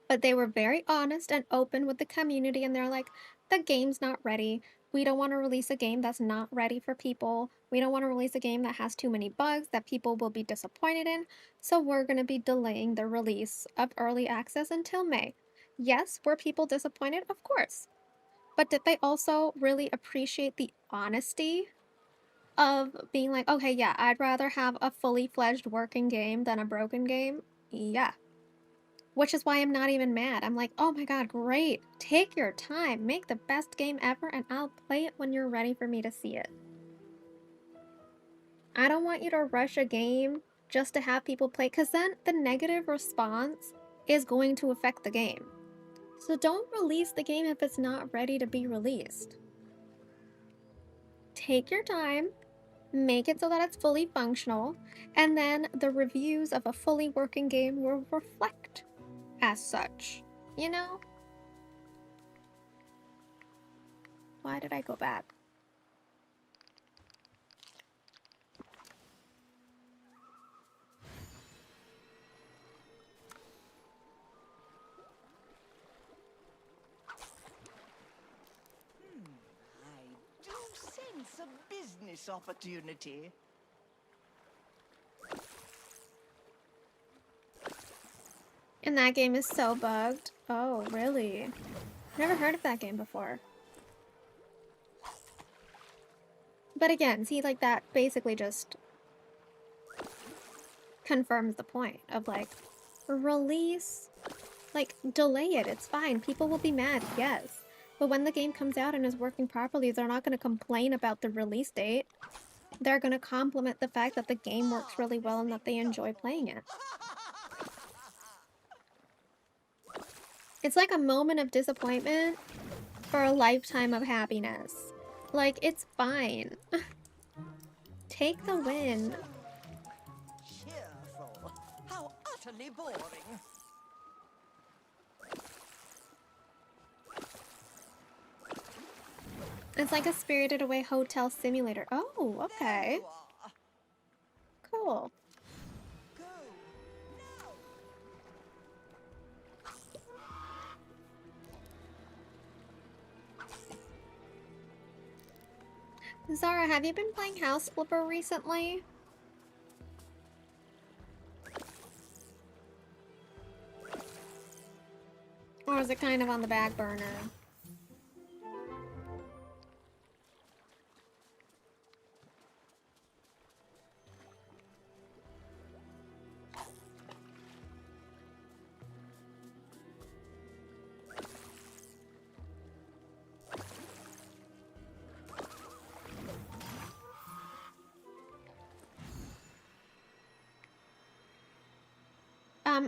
But they were very honest and open with the community, and they're like, the game's not ready. We don't want to release a game that's not ready for people. We don't want to release a game that has too many bugs that people will be disappointed in. So we're going to be delaying the release of early access until May. Yes, were people disappointed? Of course. But did they also really appreciate the honesty of being like, okay, yeah, I'd rather have a fully fledged working game than a broken game? Yeah. Which is why I'm not even mad. I'm like, oh my god, great. Take your time. Make the best game ever, and I'll play it when you're ready for me to see it. I don't want you to rush a game just to have people play, because then the negative response is going to affect the game. So don't release the game if it's not ready to be released. Take your time, make it so that it's fully functional, and then the reviews of a fully working game will reflect as such, you know? Why did I go back? sense a business opportunity. And that game is so bugged. Oh, really? Never heard of that game before. But again, see, like, that basically just confirms the point of, like, release, like, delay it, it's fine. People will be mad, yes. But when the game comes out and is working properly, they're not going to complain about the release date. They're going to compliment the fact that the game works really well and that they enjoy playing it. It's like a moment of disappointment for a lifetime of happiness. Like, it's fine. Take the win. Cheerful. How utterly boring. It's like a Spirited Away hotel simulator. Oh, okay. Cool. Go now. Zara, have you been playing House Flipper recently? Or is it kind of on the back burner?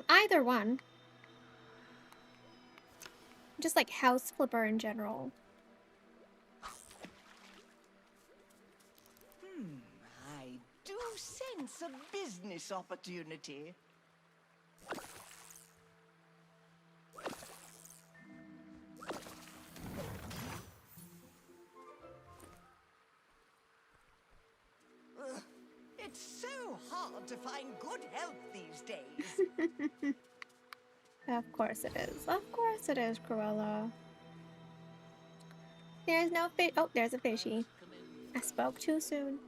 Either one. Just like House Flipper in general. I do sense a business opportunity. Ugh, it's so hard to find good help these days. Of course it is. Of course it is, Cruella. There's no fish. Oh, there's a fishy. I spoke too soon.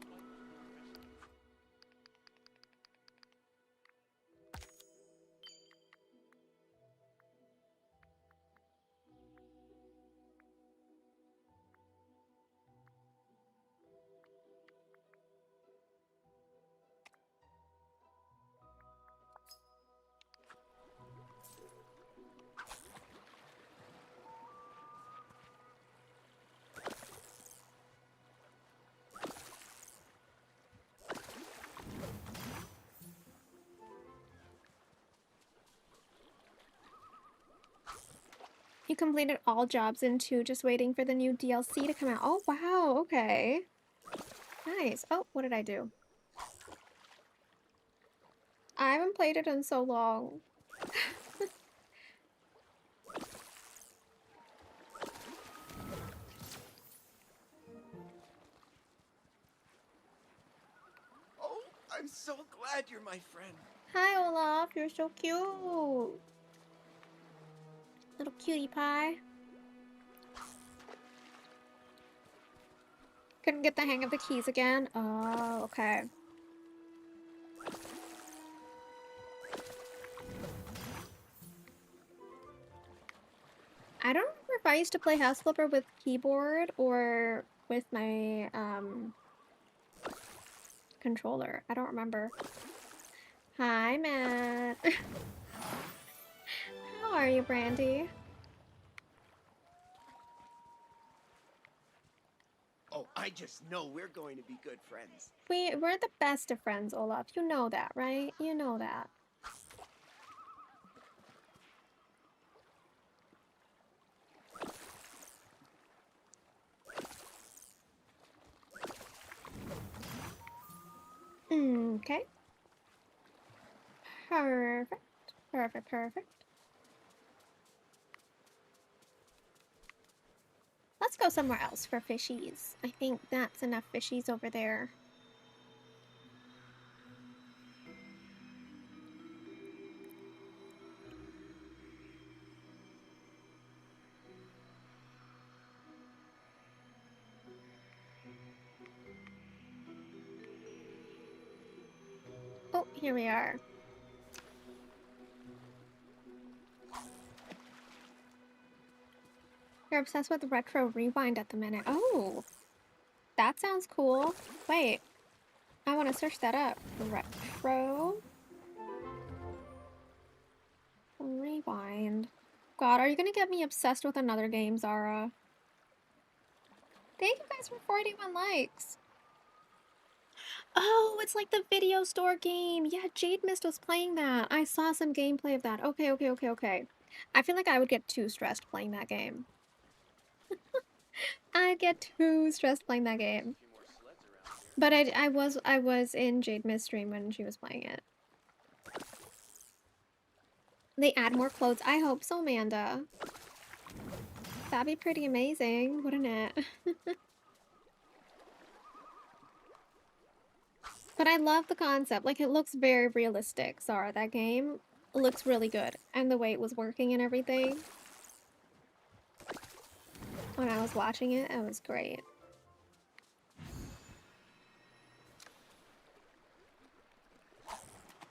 You completed all jobs in 2, just waiting for the new DLC to come out. Oh, wow, okay. Nice. Oh, what did I do? I haven't played it in so long. Oh, I'm so glad you're my friend. Hi, Olaf. You're so cute. Little cutie pie. Couldn't get the hang of the keys again. Oh, okay. I don't remember if I used to play House Flipper with keyboard or with my controller. I don't remember. Hi, Matt. How are you, Brandy? Oh, I just know we're going to be good friends. We're the best of friends, Olaf. You know that, right? You know that. Okay. Perfect. Perfect, perfect. Let's go somewhere else for fishies. I think that's enough fishies over there. Oh, here we are. You're obsessed with retro rewind at the minute. Oh, that sounds cool. Wait, I want to search that up. Retro rewind. God, are you gonna get me obsessed with another game, Zara? Thank you guys for 41 likes. Oh, it's like the video store game. Yeah, Jade Mist was playing that. I saw some gameplay of that. Okay, okay, okay, okay. I feel like I would get too stressed playing that game. I'd get too stressed playing that game. But I was in Jade Mist stream when she was playing it. They add more clothes. I hope so, Amanda. That'd be pretty amazing, wouldn't it? But I love the concept. Like, it looks very realistic, Zara. That game looks really good. And the way it was working and everything. When I was watching it, it was great.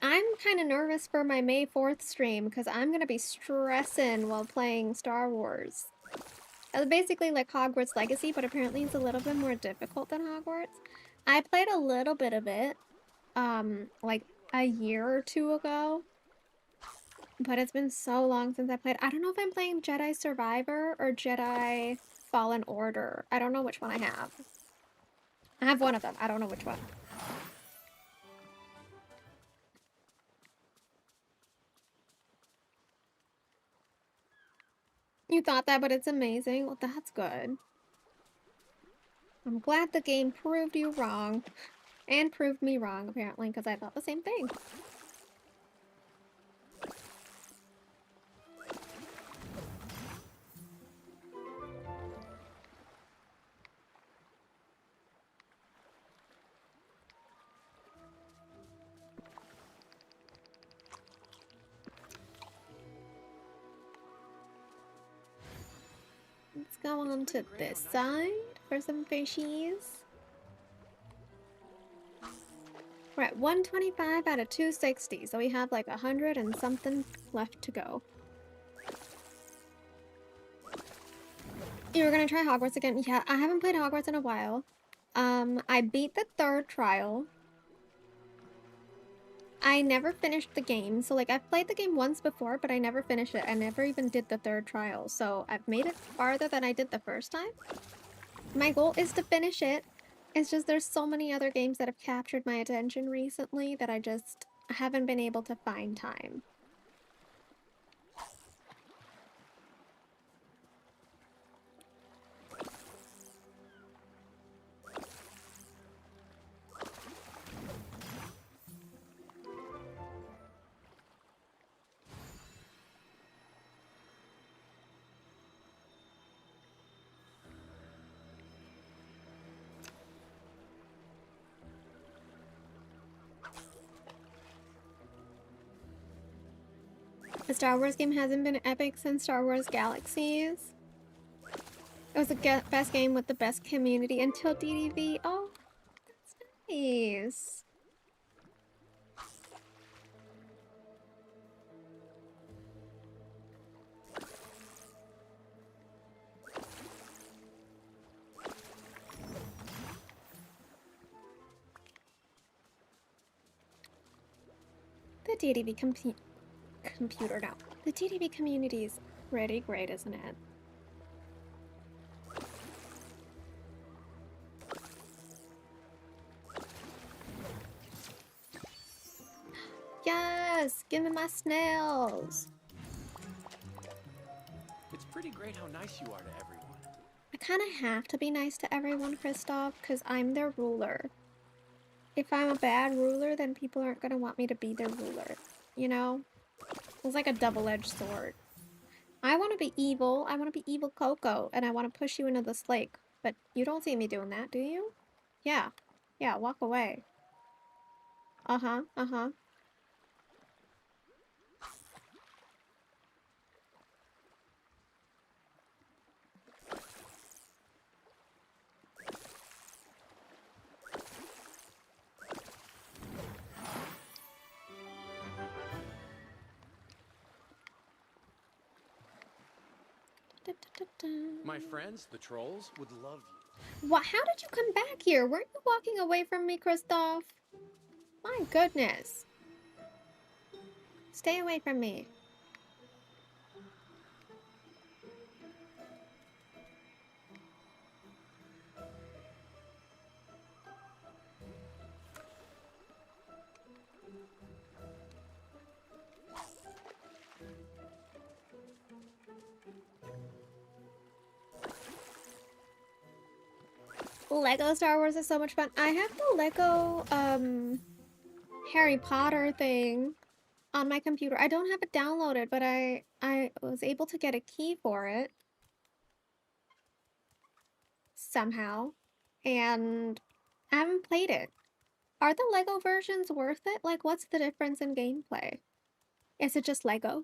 I'm kind of nervous for my May 4th stream because I'm going to be stressing while playing Star Wars. It's basically like Hogwarts Legacy, but apparently it's a little bit more difficult than Hogwarts. I played a little bit of it, like a year or two ago. But it's been so long since I played. I don't know if I'm playing Jedi Survivor or Jedi Fallen Order. I don't know which one I have. I have one of them. I don't know which one. You thought that, but it's amazing. Well, that's good. I'm glad the game proved you wrong. And proved me wrong, apparently, because I thought the same thing. Let's go on to this side for some fishies. We're at 125 out of 260, so we have like 100 and something left to go. You were gonna try Hogwarts again? Yeah, I haven't played Hogwarts in a while. I beat the 3rd trial. I never finished the game, so like I've played the game once before, but I never finished it. I never even did the 3rd trial, so I've made it farther than I did the first time. My goal is to finish it. It's just there's so many other games that have captured my attention recently that I just haven't been able to find time. The Star Wars game hasn't been epic since Star Wars Galaxies. It was the best game with the best community until DDV. Oh, that's nice. The DDV computer now. The DDV community is pretty great, isn't it? Yes! Give me my snails! It's pretty great how nice you are to everyone. I kind of have to be nice to everyone, Kristoff, because I'm their ruler. If I'm a bad ruler, then people aren't going to want me to be their ruler. You know? It's like a double-edged sword. I want to be evil. I want to be evil Coco, and I want to push you into this lake. But you don't see me doing that, do you? Yeah. Yeah, walk away. Uh-huh, uh-huh. My friends, the trolls, would love you. What? How did you come back here? Weren't you walking away from me, Kristoff? My goodness. Stay away from me. Lego Star Wars is so much fun. I have the Lego Harry Potter thing on my computer. I don't have it downloaded, but I was able to get a key for it somehow, and I haven't played it. Are the Lego versions worth it? Like, what's the difference in gameplay? Is it just Lego?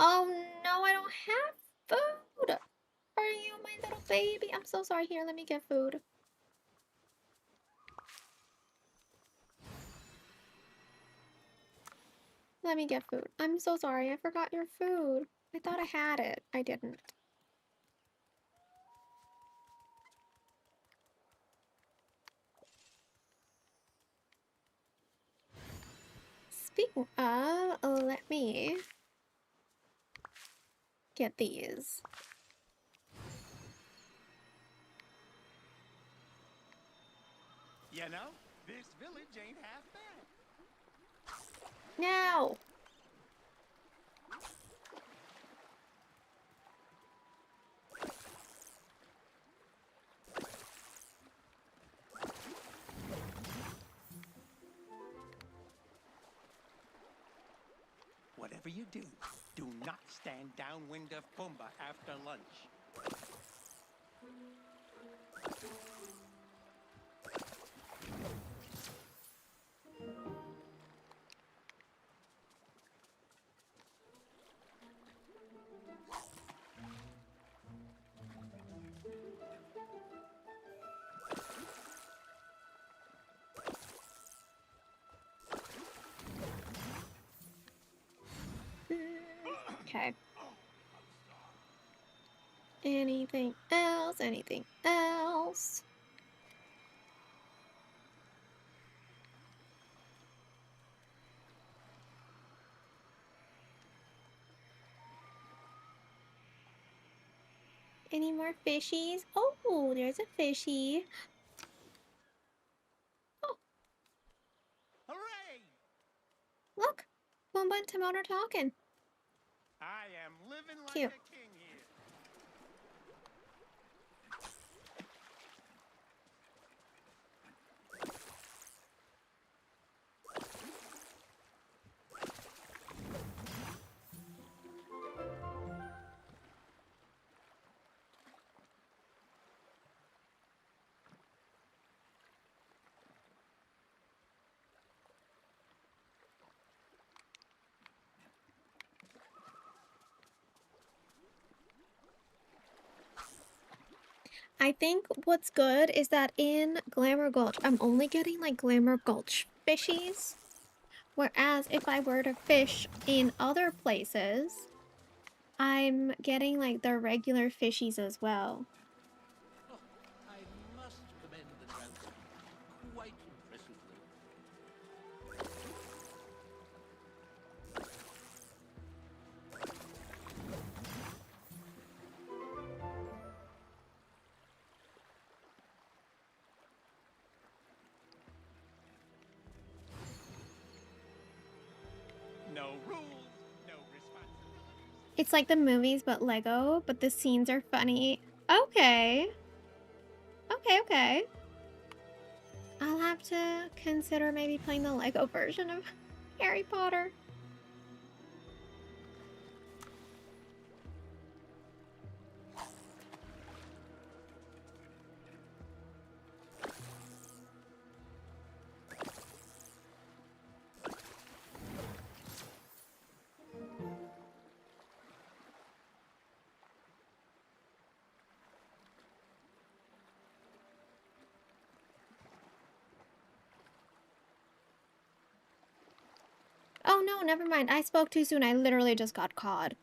Oh no, I don't have food! Are you my little baby? I'm so sorry. Here, let me get food. Let me get food. I'm so sorry. I forgot your food. I thought I had it. I didn't. Speaking of, let me get these. You know, this village ain't half bad. No! Whatever you do, do not stand downwind of Pumbaa after lunch. Okay. Anything else? Anything else? Any more fishies? Oh, there's a fishy. Oh, Hooray! look. Pumbaa and Timon are talking. I am living like Cute. a king here. I think what's good is that in Glamour Gulch, I'm only getting like Glamour Gulch fishies. Whereas if I were to fish in other places, I'm getting like the regular fishies as well. Oh, I must commend the transport. Quite impressively. No rules, no responsibilities. It's like the movies but Lego, but the scenes are funny. Okay. Okay. I'll have to consider maybe playing the Lego version of Harry Potter. no, never mind. I spoke too soon. I literally just got caught.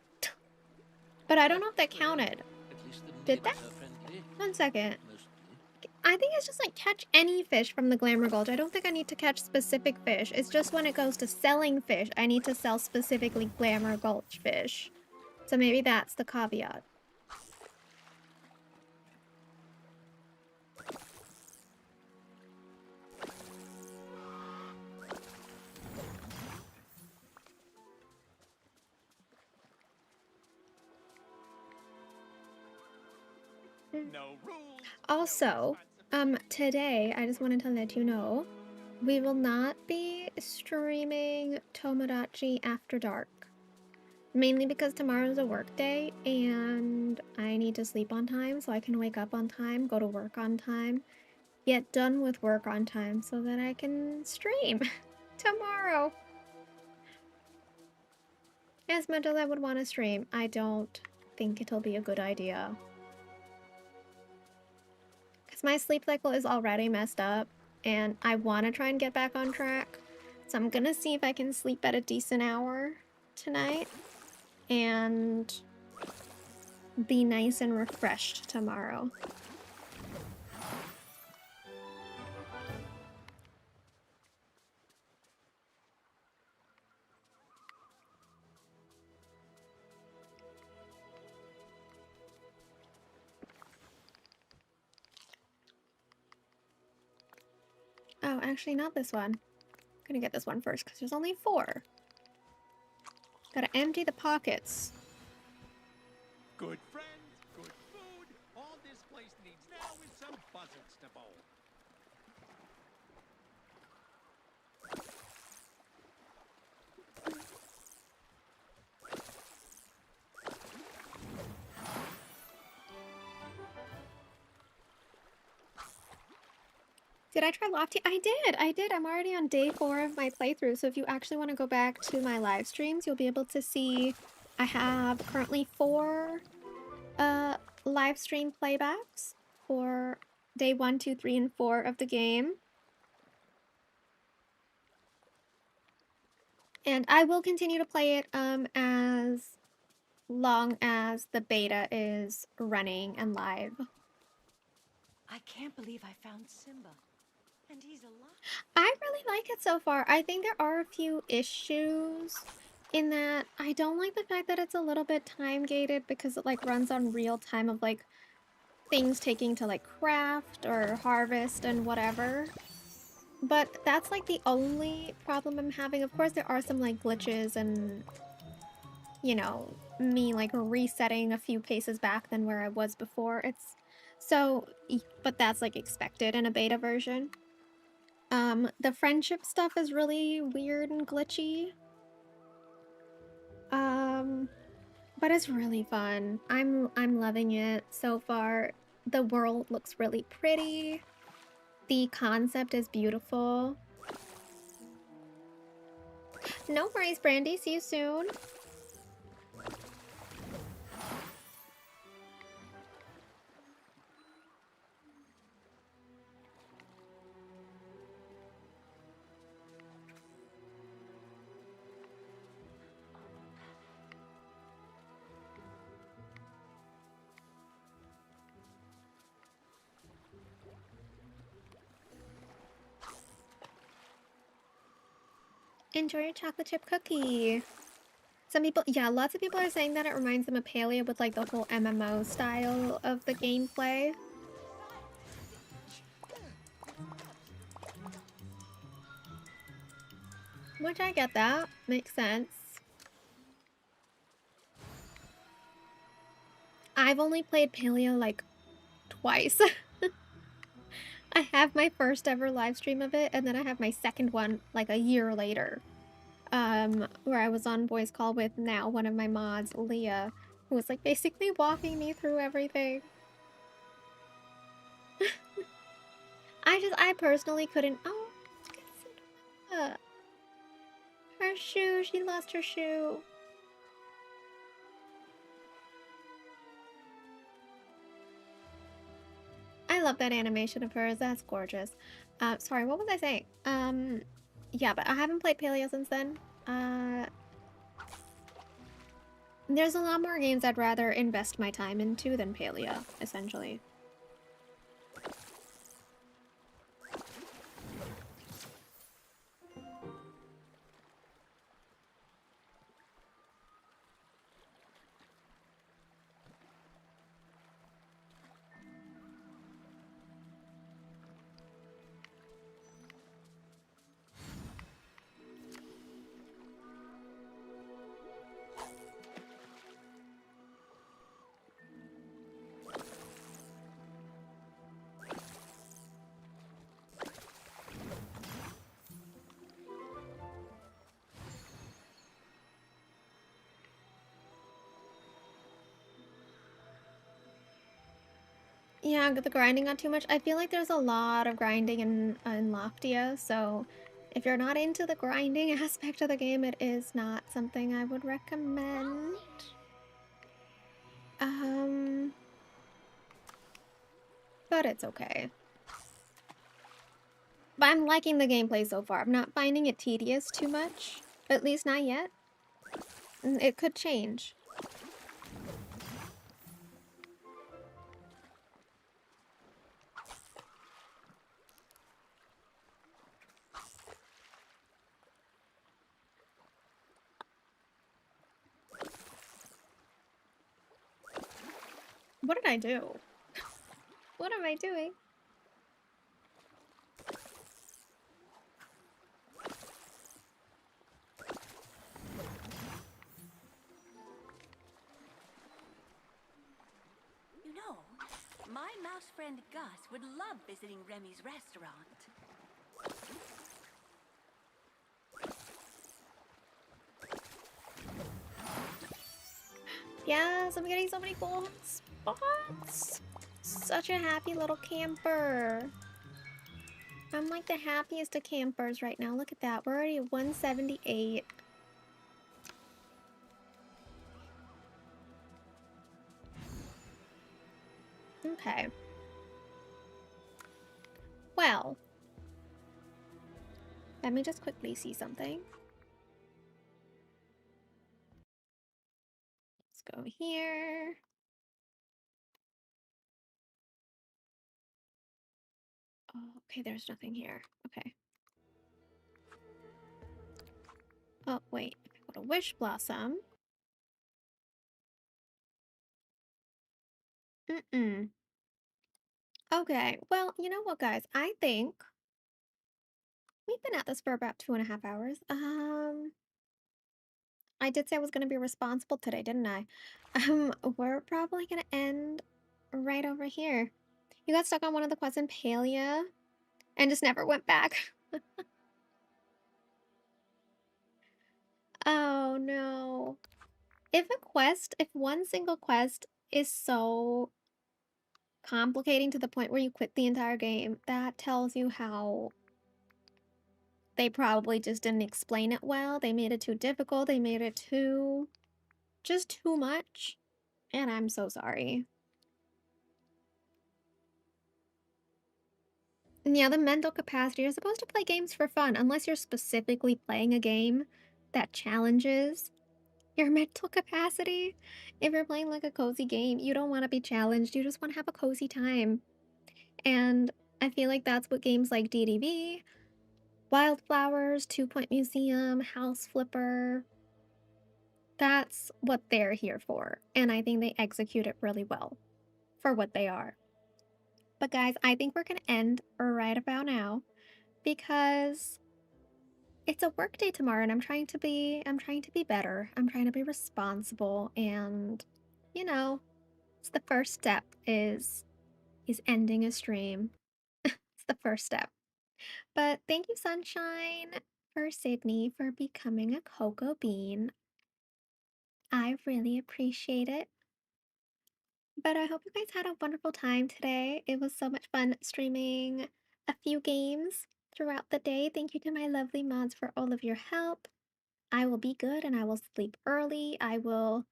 But I don't know if that counted. At least the Did that? neighbors are friendly, 1 second. mostly. I think it's just like catch any fish from the Glamour Gulch. I don't think I need to catch specific fish. It's just when it goes to selling fish, I need to sell specifically Glamour Gulch fish. So maybe that's the caveat. No rules. Also, today, I just wanted to let you know, we will not be streaming Tomodachi after dark. Mainly because tomorrow's a work day and I need to sleep on time so I can wake up on time, go to work on time, get done with work on time so that I can stream tomorrow. As much as I would want to stream, I don't think it'll be a good idea. Because my sleep cycle is already messed up and I want to try and get back on track. So I'm gonna see if I can sleep at a decent hour tonight and be nice and refreshed tomorrow. Oh, actually not this one. I'm gonna get this one first because there's only 4. Gotta empty the pockets. Good friends, good food. All this place needs now is some buzzards to bowl. Did I try Lofty? I did. I'm already on day 4 of my playthrough. So if you actually want to go back to my live streams, you'll be able to see I have currently 4 live stream playbacks for day 1, 2, 3, and 4 of the game. And I will continue to play it as long as the beta is running and live. I can't believe I found Simba. And he's alive. I really like it so far. I think there are a few issues in that I don't like the fact that it's a little bit time gated because it like runs on real time of like things taking to like craft or harvest and whatever. But that's like the only problem I'm having. Of course there are some like glitches and, you know, me like resetting a few paces back than where I was before. It's so, but that's like expected in a beta version. The friendship stuff is really weird and glitchy. But it's really fun. I'm loving it so far. The world looks really pretty. The concept is beautiful. No worries, Brandy. See you soon. Enjoy your chocolate chip cookie. Some people, yeah, lots of people are saying that it reminds them of Palia with like the whole MMO style of the gameplay. Which I get that. Makes sense. I've only played Paleo like twice. I have my first ever live stream of it, and then I have my second one like a year later. Where I was on voice call with now one of my mods, Leah, who was like basically walking me through everything. I personally couldn't. Oh, look at Cinderella. Her shoe, she lost her shoe. I love that animation of hers. That's gorgeous. Sorry, what was I saying? Yeah, but I haven't played Paleo since then. There's a lot more games I'd rather invest my time into than Palia, essentially. Yeah, the grinding got too much. I feel like there's a lot of grinding in Loftia, so if you're not into the grinding aspect of the game, it is not something I would recommend. But it's okay. But I'm liking the gameplay so far. I'm not finding it tedious too much, at least not yet. It could change. What did I do? What am I doing? You know, my mouse friend Gus would love visiting Remy's restaurant. Yes, I'm getting so many gold spots. Such a happy little camper. I'm like the happiest of campers right now. Look at that. We're already at 178. Okay. Well, let me just quickly see something. Let's go here. Oh, okay, there's nothing here. Okay. Oh, wait. If I go to Wish Blossom. Okay, well, you know what, guys? I think we've been at this for about 2.5 hours. I did say I was going to be responsible today, didn't I? We're probably going to end right over here. You got stuck on one of the quests in Palia and just never went back. Oh, no. If one single quest is so complicating to the point where you quit the entire game, that tells you how they probably just didn't explain it well. They made it too difficult. They made it just too much. And I'm so sorry. Yeah, the mental capacity. You're supposed to play games for fun, unless you're specifically playing a game that challenges your mental capacity. If you're playing like a cozy game, you don't want to be challenged. You just want to have a cozy time. And I feel like that's what games like DDV, Wildflowers, 2 Point Museum, House Flipper, that's what they're here for. And I think they execute it really well for what they are. But guys, I think we're going to end right about now because it's a work day tomorrow and I'm trying to be better. I'm trying to be responsible and you know, it's the first step is ending a stream. It's the first step. But thank you, Sunshine, for Sydney for becoming a Cocoa Bean. I really appreciate it. But I hope you guys had a wonderful time today. It was so much fun streaming a few games throughout the day. Thank you to my lovely mods for all of your help. I will be good and I will sleep early. I will.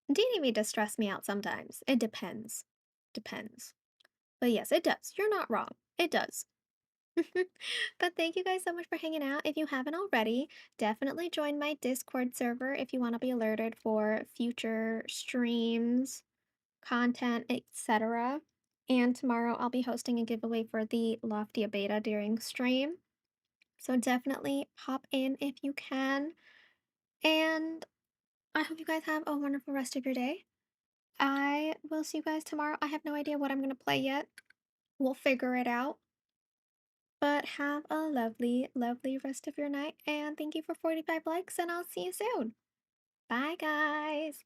DDV does stress me out sometimes. It depends. Depends. But yes, it does. You're not wrong. It does. But thank you guys so much for hanging out. If you haven't already, definitely join my Discord server if you want to be alerted for future streams, content, etc. And tomorrow I'll be hosting a giveaway for the Loftia beta during stream. So definitely hop in if you can. And I hope you guys have a wonderful rest of your day. I will see you guys tomorrow. I have no idea what I'm going to play yet. We'll figure it out. But have a lovely, lovely rest of your night. And thank you for 45 likes, and I'll see you soon. Bye, guys.